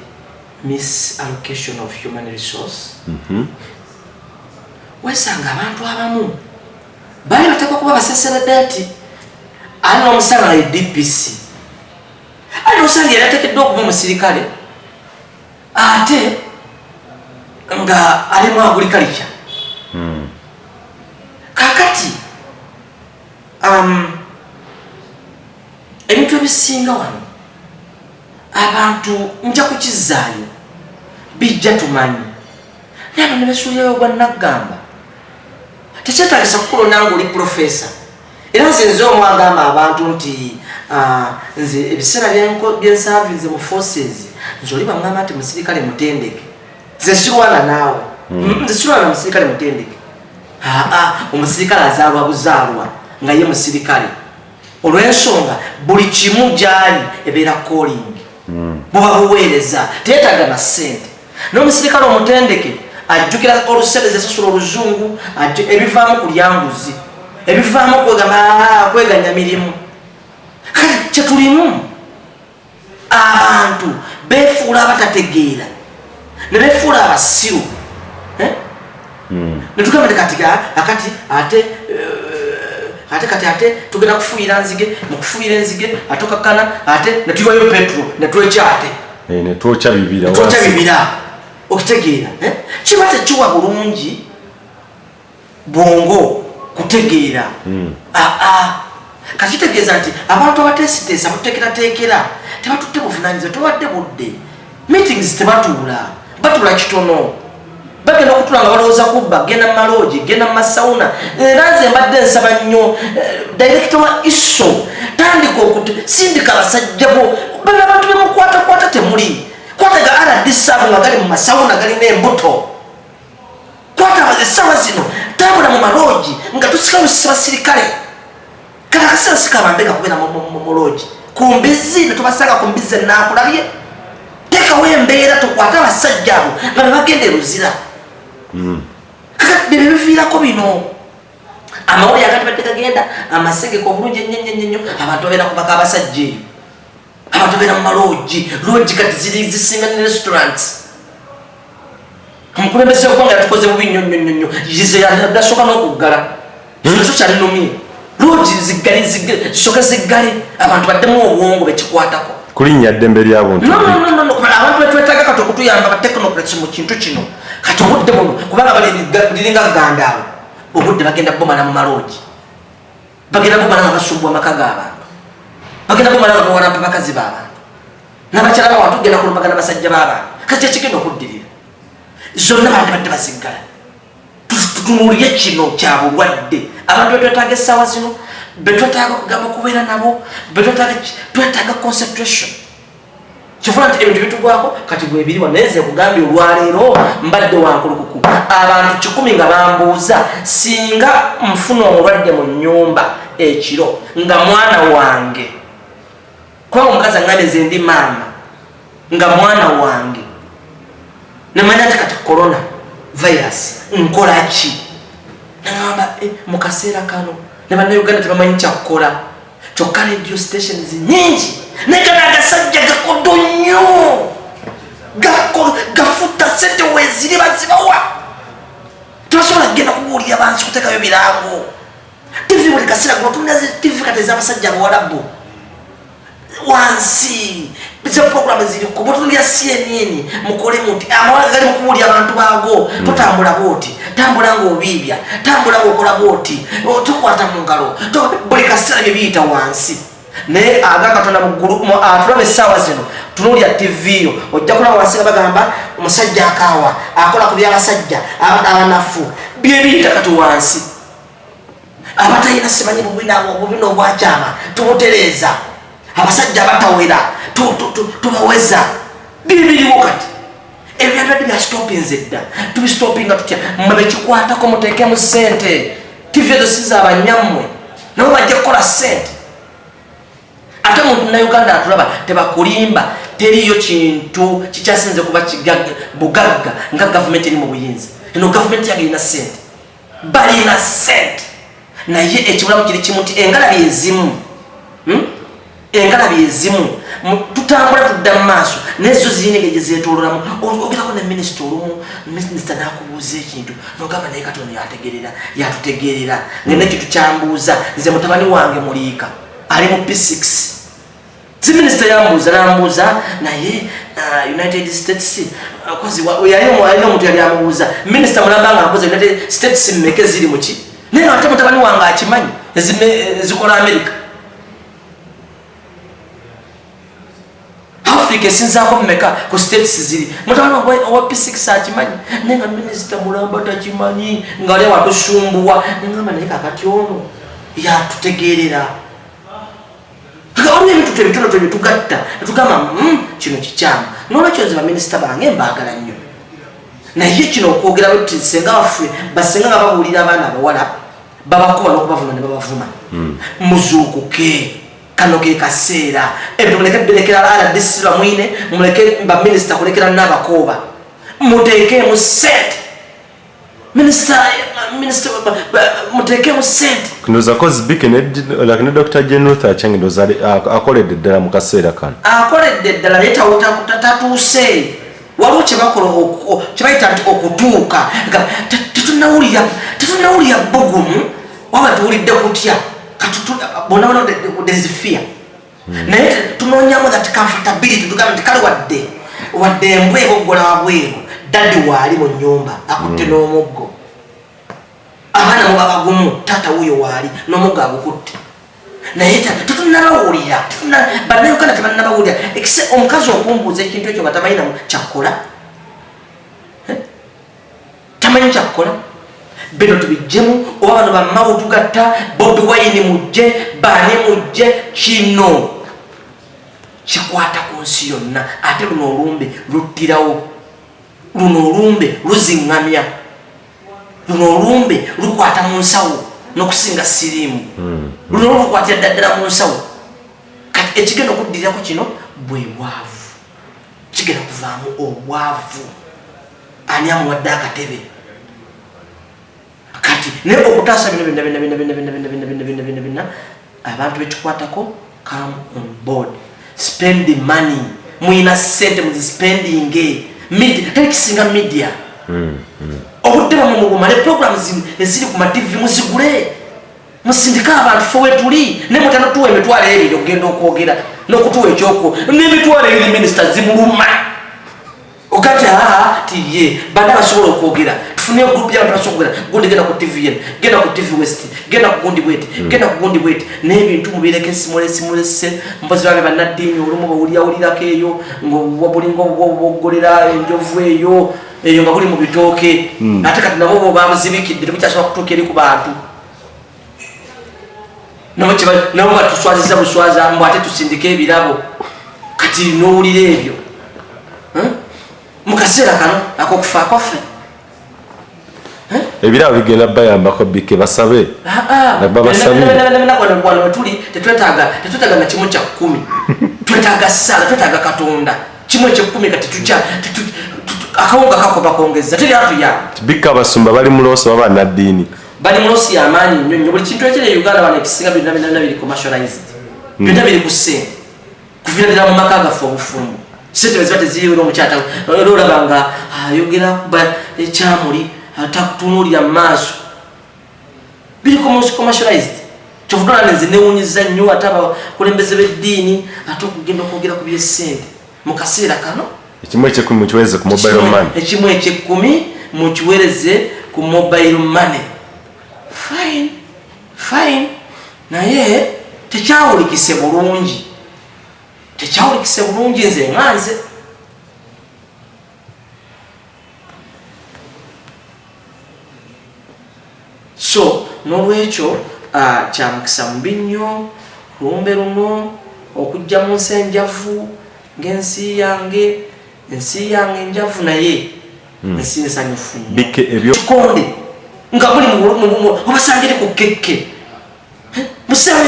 misallocation of human resource wesanga abantu abamu bali batekwa kuba baseseredeti ali n'omusanga ye DPC ali n'omusanga yali ateekeddwa okuba omusirikale ate nga ali mu agriculture kakati ebintu ebisinga wano abantu nja kukizaayo bijja tumanyi naye ne besuulirayo gwa naggamba tekyetaagisa kukulona nga oli profesa era nze omwagamba abantu nti nze ebiseera byensavinze mu forces nze oli bamugamba nti musirikale mutendeke nze sirwana naawe nze sirwana musirikale mutendeke omusirikale azaalwa buzaalwa nga ye musirikale olw'ensonga buli kimu gyali ebeera calling buba buweereza teyeetaaga na ssente n'omusirikale omutendeke ajjukira olusereza esasula oluzungu ebivaamu ku lyanguzi ebivaamu kweganya mirimu kati kyetulimu abantu beefuula abatategeera ne beefuula abasiru netugamba kati ate tugenda kufuuyira nzige mukufuuyira enzige ate okakkana ate netuyiwayo petro netwekya ate netwokya bibira okitegeera kiba tekiwa bulungi bwongo kutegeera kakitegeeza nti abantu abateesiteesa batuteekerateekera tebatutte buvunaanyizibwa towadde budde meetings tebatuula batuula kitono bagenda okutula nga balowooza kubba genda mu maloogi genda mu masawuna era nze mbadde nsaba nnyo director wa iso tandika sindika abasajja bo bana abantu bemukwatakwata temuli kwataga RDC abo nga gali mu masawuna galina embuto kwata essaawa zino tambula mu maloogi nga tusika lusisa basirikale kati akaseera sikabambeka kubeera mu loogi ku mbizi netubasanga ku mbizi enaakulabye tekawo embeera tokwata abasajja abo nga bebagenda eruzira kakati bye biviirako bino amawulire agati badde gagenda amasengeka obulungi ennyo abantu babeera kubaka abasajja eyo abantu babeera mu maloogi loogi kati zisinga ne restaurants omukulembeze w'eggwanga yatukoze bubi nnyo yize yadasooka n'okuggala ekyo kyalinumye loogi zisooke ziggale abantu baddemu obwongo bekikwatako kulinnya ddembe lyabuntu abantu betwetaaga kati okutuyamba batekinokrasi mu kintu kino kati obudde buno kubanga liringa gandaalo obudde bagenda bomala mu maloogi bagenda bomala nga basumbwa amaka g'abantu bagenda bomala nga bawalampa bakazi b'abantu n'abakyala bawantu genda kulumbagana basajja b'abantu kati kyekigenda okuddirira zonna bandi badde baziggala tutunuulire kino kya bulwadde abantu betwetaaga essaawa zino betwetaaga okugamba okubeera nabo betwetaaga concentration kifuna nti ebintu bitugwako kati bwe biri waneze kugambye olwaleero mbadde wankulukuku abantu 10 nga bambuuza singa mfuna omulwadde mu nnyumba ekiro nga mwana wange kwa omukazi angambye ndi maama nga mwana wange nemanya nti kati corona virus nkola ki nangamba mu kaseera kano ne bannayuganda tebamanyi kyakukola kyokka radio stations nyingi nekana agasajja gakodo nnyo gafuta sente weziri bazibawa tebasobola kugenda kubuulira bansi kuteekayo birango tv buli kaseera gotulina tv kati ez'abasajja abawalabu wansi bizo programu ziri ku botulya CNN mukole muti amawanga gali mukubuulira abantu baago totambula boti tambula ng'obibya tambula ng'okola boti tokwata mu ngalo buli kaseera bye biyita wansi naye agakatonda muggulu atulaba essaawa zino tunuulya tv yo ojja kulaba wansi nga bagamba omusajja akaawa akola ku byabasajja abanafu bye biyita kati wansi abatalina simanyi bubina obwakyama tubutereeza abasajja batawera tubaweza bibiriwo kati ebyabadde byastopinze dda tubistopinga tutya mbabe kikwatako muteekemu ssente tv ezo siza abanyammwe nabo bajja kukola ssente ate muntu na Uganda atulaba tebakulimba teriyo kintu kikyasinze kuba bugagga nga gavumenti eri mu buyinza eno gavumenti yagirina ssente balina ssente naye ekibulamu kiri kimu nti engalabi ezimu engalabi ezimu tutambula tudda mu maaso nezo zirina engeri gyezeetoololamu ogerako ne minisita olumu minisita n'akubuuza ekintu nogamba naye katono yatutegeerera ngene ekintu kyambuuza nze mutabani wange muliika ali mu P6 si minisita nambuuza naye United States kozi yalina omuntu yali amubuuza minisita mulamba nga ambuuza United States mmeke ziri muki naye ate mutabani wange akimanyi ezikola America Africa esinzaako mmeka ku states ziri mutabani wange owa P6 akimanyi naye nga minisita mulamba takimanyi nga ali watusumbuwa nengamba naye kakati ono yatutegeerera Gawari ebintu ebitono byetugatta netugamba kino kikyamu nolwekyo nze baminisita bange mbaagala nnyo naye kino okwogera bwe senga waffe basenga nga babuulira abaana abawala babakuba n'okubavuma ne babavuma muzuukuke kano ke kaseera ebintu muleke birekera RDC bamwine muleke baminisita kulekera n'abakooba muteekemu ssente Minister muteekemu ssente ndoza kozi lakini Dr. Jane Ruth Aceng ndoza akoledde ddala mu kaseera kano akoledde ddala naye tatuuse waliwo kyebayita nti okutuuka tetunawulira bugumu waba tuwulidde kutya bonabona there is fear naye tunoonyamu that comfortability tugamba nti kale wadde embwa eboggola wabweru daddi waali mu nnyumba akutte n'omuggo abaana muba bagumu taata wuyo waali n'omuggo agukutte naye tetunabawulira bannayuganda tebannabawulira omukazi okumbuuza ekintu ekyo nga tamanyi kyakkola tamanyi kyakkola bino tubijjemu oba bano bammawo tugatta Bobi Wine mujje baani mujje kino kikwata ku nsi yonna ate luno olumbe luttirawo luno olumbe luzingamya luno olumbe lukwata mu nsawo n'okusinga siriimu luno lukwatira ddala mu nsawo kati ekigenda okuddirirako kino bwe bwavu kigenda kuvaamu obwavu ani amuwadde akatebe kati naye okutaasa bino byonna abantu bekikwatako come on board spend the money muyina ssente muzispendinge tekisinga media obudde bamwe mubumale programs eziri ku mativi muzigule musindika abantu ffe wetuli ne mutanotuwa emitwalo ebiri okugenda okwogera n'okutuwa ekyoko n'emitwalo ebiri minisita zimuluma okati tiye bana basobola okwogera tufune group y'abantu basobola okwogera gundi genda ku TVN genda ku TV West genda ku gundi bweti genda ku gundi bweti n'ebintu mubireke simulese mpozi babe bannaddiini olumu bawulirako eyo ngobulingo bwogolera enjovu eyo nga buli mu bitooke ate kati nabo bo babuzibikidde tekukyasobola kutuuka eri ku bantu nabo batuswaziza buswaza mbu ate tusindika ebirabo kati kati n'owulira ebyo mu kaseera kano akokufa akofe ebirabo bigenda bayambako bike basabe wano wetuli tetwetaaga na kimu kya 10 twetaaga sala twetaaga katonda kimu ekye10 kati tuja akawunga kakoba kongeza tuli atuya bika abasumba bali mu looso baba naddiini bali mu loosi y'amaanyi nnyo nnyo buli kintu ekiri Uganda wano ekisinga byonna biri commercialized byonna biri ku ssente kuviira ddala mu maka gaffe obufumbo ssente weziba teziriwera omukyata era olaba nga ayogera kuba ekyamuli atakutunuulira mu maaso biri commercialized kyovudala nenze newunyiza nnyo ate abakulembeze b'eddiini ate okugenda okwogera ku by'essente mu kaseera kano ekimu eky'ekumi mukiweereze ku mobile money ekimu eky'ekumi mukiweereze ku mobile money fine naye tekyawulikise bulungi nze nganze so n'olwekyo kyamukisa mubi nnyo lumbe luno okujja mu nsi enjavu ng'ensi yange enjavu naye ensi nsanyufu nnyo kikonde nga muli obasangire ku kekke museera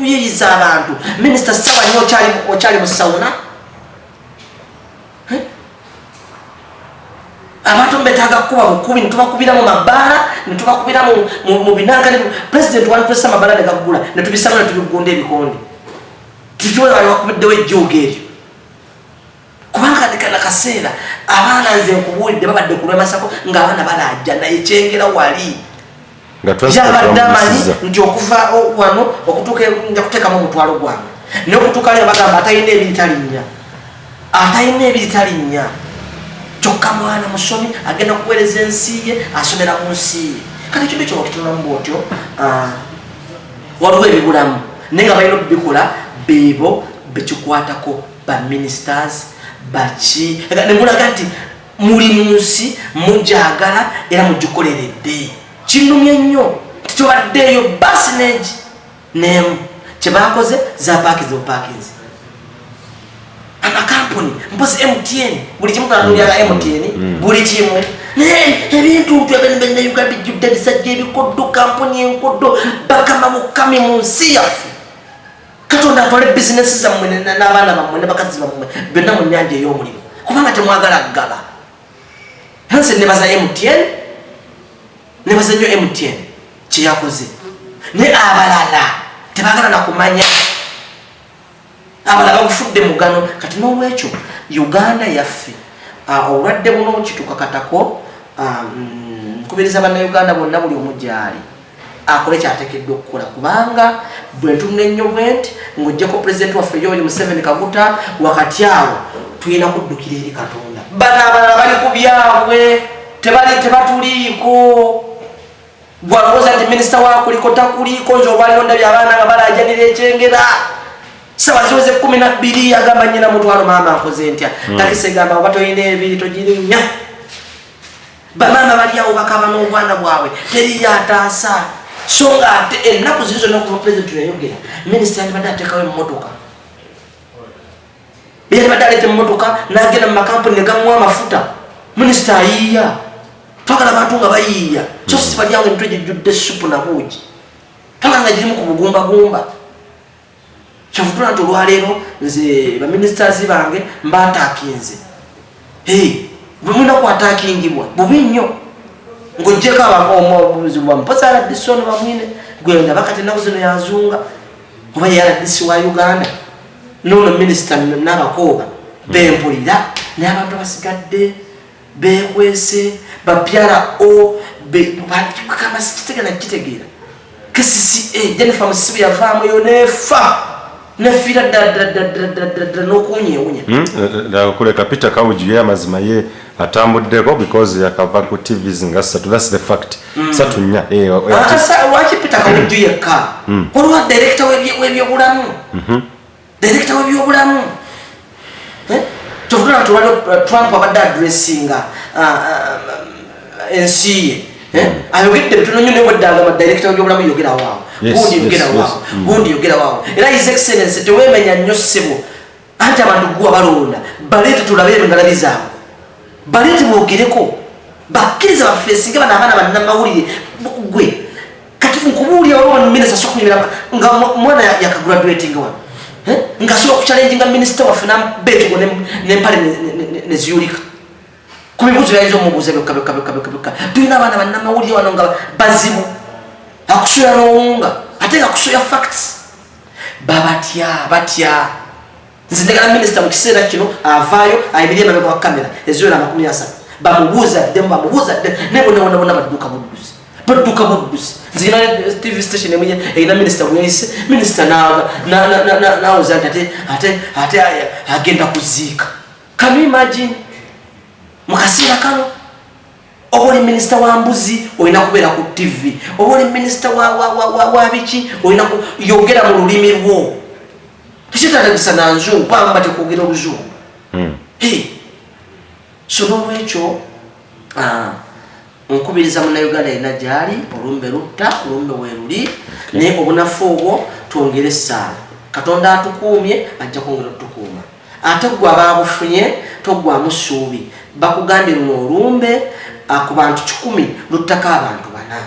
kuyiriza abantu minisita sawa nnyo okyali mu sawuna abantu mbetaaga kuba bukubi netubakubira mu mabaala netubakubira mu binanga president wanipesa amabaala negagula netubisanga netubigunda ebikonde titwewakubiddewo ejjooga eryo kubanga kana kaseera abaana nze nkubuulidde babadde ku lw'emasako ng'abaana balajjana ekyengera wali yabadde amanyi nti okuva wano okutuuka nja kuteekamu omutwalo gwange naye okutuuka leo bagamba atalina ebiri talinnya kyokka mwana musomi agenda kuweereza ensi ye asomera mu nsi ye kati ekintu ekyo bakitunamu bwotyo waliwo ebibulamu naye nga balina okubikola beebo bekikwatako baministers baki nemulaga nti muli mu nsi mujagala era mugikoleredde kinnumye nnyo titwaddeeyo basinage nemu kyebakoze zapaakizi opaakinzi amakampuni mpozi MTN buli kimu kanulyaga MTN buli kimu naye ebintu byennauganda bijjudde ebisajja ebikoddo kampuni enkoddo bakama bukami mu nsi yaffe katonda atwale bizinesi zammwe n'abaana bammwe ne bakazi bammwe byonna mu nnyanja ey'omuliro kubanga temwagala ggala nze nebaza MTN nebaza nnyo MTN kyeyakoze naye abalala tebagala nakumanya abalala bagufudde mugano kati n'olwekyo Uganda yaffe obulwadde buno kitukakatako nkubiriza bannayuganda bonna buli omu gyali akole kyateekeddwa okukola kubanga bwentunula ennyo bwenti ng'ojjako pulezidenti waffe Yoweri Museveni Kaguta wakati awo tulina kuddukira eri Katonda bano abalala bali ku byabwe tebatuliiko gwalowooza nti minisita wakuliko takuliiko nze olwaliro byabaana nga balajjanira ekyengera sawa ziweze 12 agamba nnyina mutwalo maama akoze ntya takise gamba oba toyina ebiri togirinnya bamaama bali awo bakaba n'obwana bwabwe teri yataasa so nga ate ennaku ziri zonna okuva pulezidenti yayogera minisita yandibadde ateekawo emmotoka yandibadde aleeta emmotoka n'agenda mu makampuni ne gamuwa amafuta minisita ayiiya twagala abantu nga bayiiya so sibali awo emitwe gijjudde supu na buugi twagala nga girimu ku bugumbagumba kyavudula nti olwaleero nze baminisitazi bange mbaataakinze bwemwina kwataakingibwa bubi nnyo ng'ojjeko abamuzibwa mpoza RDC ono bamwine gwenda bakati ennaku zino yazunga oba ye RDC wa Uganda n'ono minisita n'abakooba bempulira naye abantu abasigadde beekwese bapyara kama kitegeera KCCA Jennifer Musibe yavaamu yo nefa nefiira ddala n'okuwunyewunya kuleka Peter Kawuji ye amazima ye atambuddeko because yakava ku TVs nga 3 that's the fact 3 lwaki Peter Kawuji yekka waliwo director w'ebyobulamu director w'ebyobulamu tuvugana nti olwaliwo Trump abadde addressinga ensi ye ayogedde bitono nnyo naye wedde agamba director w'ebyobulamu yogera waawo gundi yogera waawo gundi yogera waawo era his excellency teweemenya nnyo ssebo anja banduguwa balonda balete tulabe ngalabizaabo balete bogereko bakiriza bafesinga bana abana bannamawulire gwe kati nkubuli abo minister sokunyira nga mwana yakagraduating wano nga so kuchallenge minister wa finance betu ne mpale ne ziyulika kubibuzo yazo mubuze beka tuyina abana bannamawulire wano nga bazibu akusuya nounga ateka kusuya facts batya nzindegala minister mukisera kino avayo ayimirye na kwa kamera ezola 10 bamubuza nebona baduka budusi nzina TV station emenye ina minister mwenye minister na uzanda ate agenda kuzika. Can you imagine mukasira kano obole minister wa mbuzi oyina kubera ku TV obole minister wa bichi oyina yogera mu lulimi lwo tushitagisa na nju kwamba tekugera oluju sono lwecho nkubiriza muna Uganda ina jali olumbe rutta olumbe weruli ne obunafu obwo tuongere sana katonda atukumye ajja kongera tukuma ate gwa babufunye togwa musubi bakugambira no olumbe ku bantu 10 luttaka abantu bana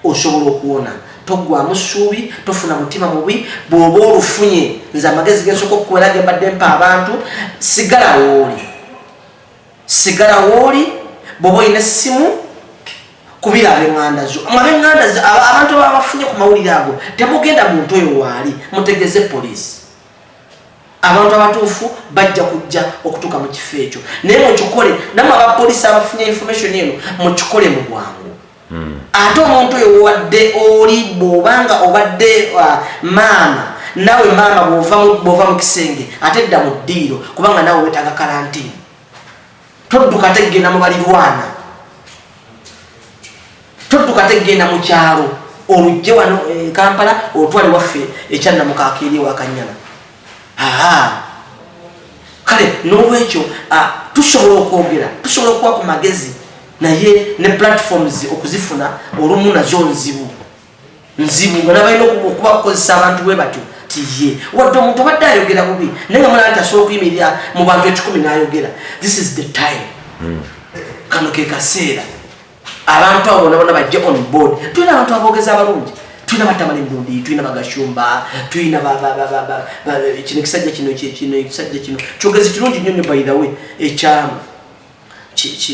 osobola okuona togwa musubi tofuna mutima mubi bobo olufunye nza magezi gensoko kuwelage badempa abantu sigara woli bobo ine simu kubira abengandazo amabengandazo abantu babafunye ku mawulire ago temugenda muntu oyo wali mutegeze police abantu abatufu bajja kujja okutuka mu kifeecho naye mukikole namwe aba police abafunye information eno mukikole mu bwangu ate omuntu oyo wadde oli bobanga obadde mama nawe mama bova mu kisenge ate dda mu ddiiro kubanga nawe wetaaga karantini todduka tegenda mu balirwana todduka tegenda mu kyalo olujje wano Kampala otwale waffe ekyanna mukakiri wa Kanyana kale n'olwekyo tusobola okwogera tusobola okuba ku magezi naye ne platforms okuzifuna olumu nazo nzibu nga nabalina okuba kukozesa abantu bwe batyo tiye wadde omuntu abadde ayogera bubi naye nga mulala tasobola okuyimirira mu bantu 10 n'ayogera. This is the time kano ke kaseera abantu abo nabona bajje on board. Tulina abantu abogeza abalungi, tulina batamale mbundi, tulina bagashumba, tulina kino kisajja kino kyogezi kirungi nnyo by the way ekyamu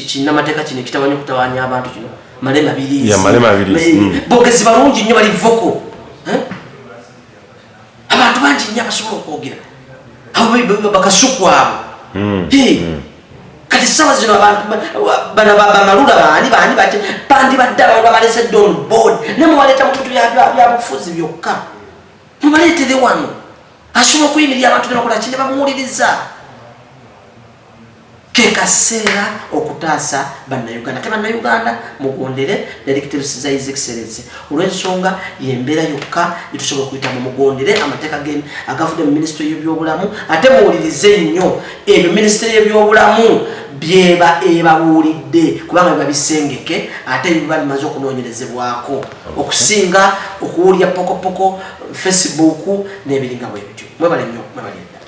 kinamateeka kino kitabanye okutawanya abantu kino malema birizi bogezi balungi nnyo bali voko abantu bangi nnyo abasobola okwogera abo bakasukwa abo kati sawa zino abantu bamalula bani bati pandi badala babalese on board nemo waleta mututu ya bufuzi byokka mubalete wano asobola okuyimirira abantu bebakola kinde bamuwuliriza ke kaseera okutaasa bannayuganda te bannayuganda mugondere directives za His Excellency olw'ensonga yembeera yokka itusobola okuyita mu mugondere amateeka agavudde mu ministry y'ebyobulamu ate muwulirize nnyo ebyo ministry y'ebyobulamu byeba ebawulidde kubanga biba bisengeke ate biba bimaze okunoonyerezebwako okusinga okuwulira pokopoko Facebook n'ebiringa bwe bityo. Mwebale nnyo mwebalidda.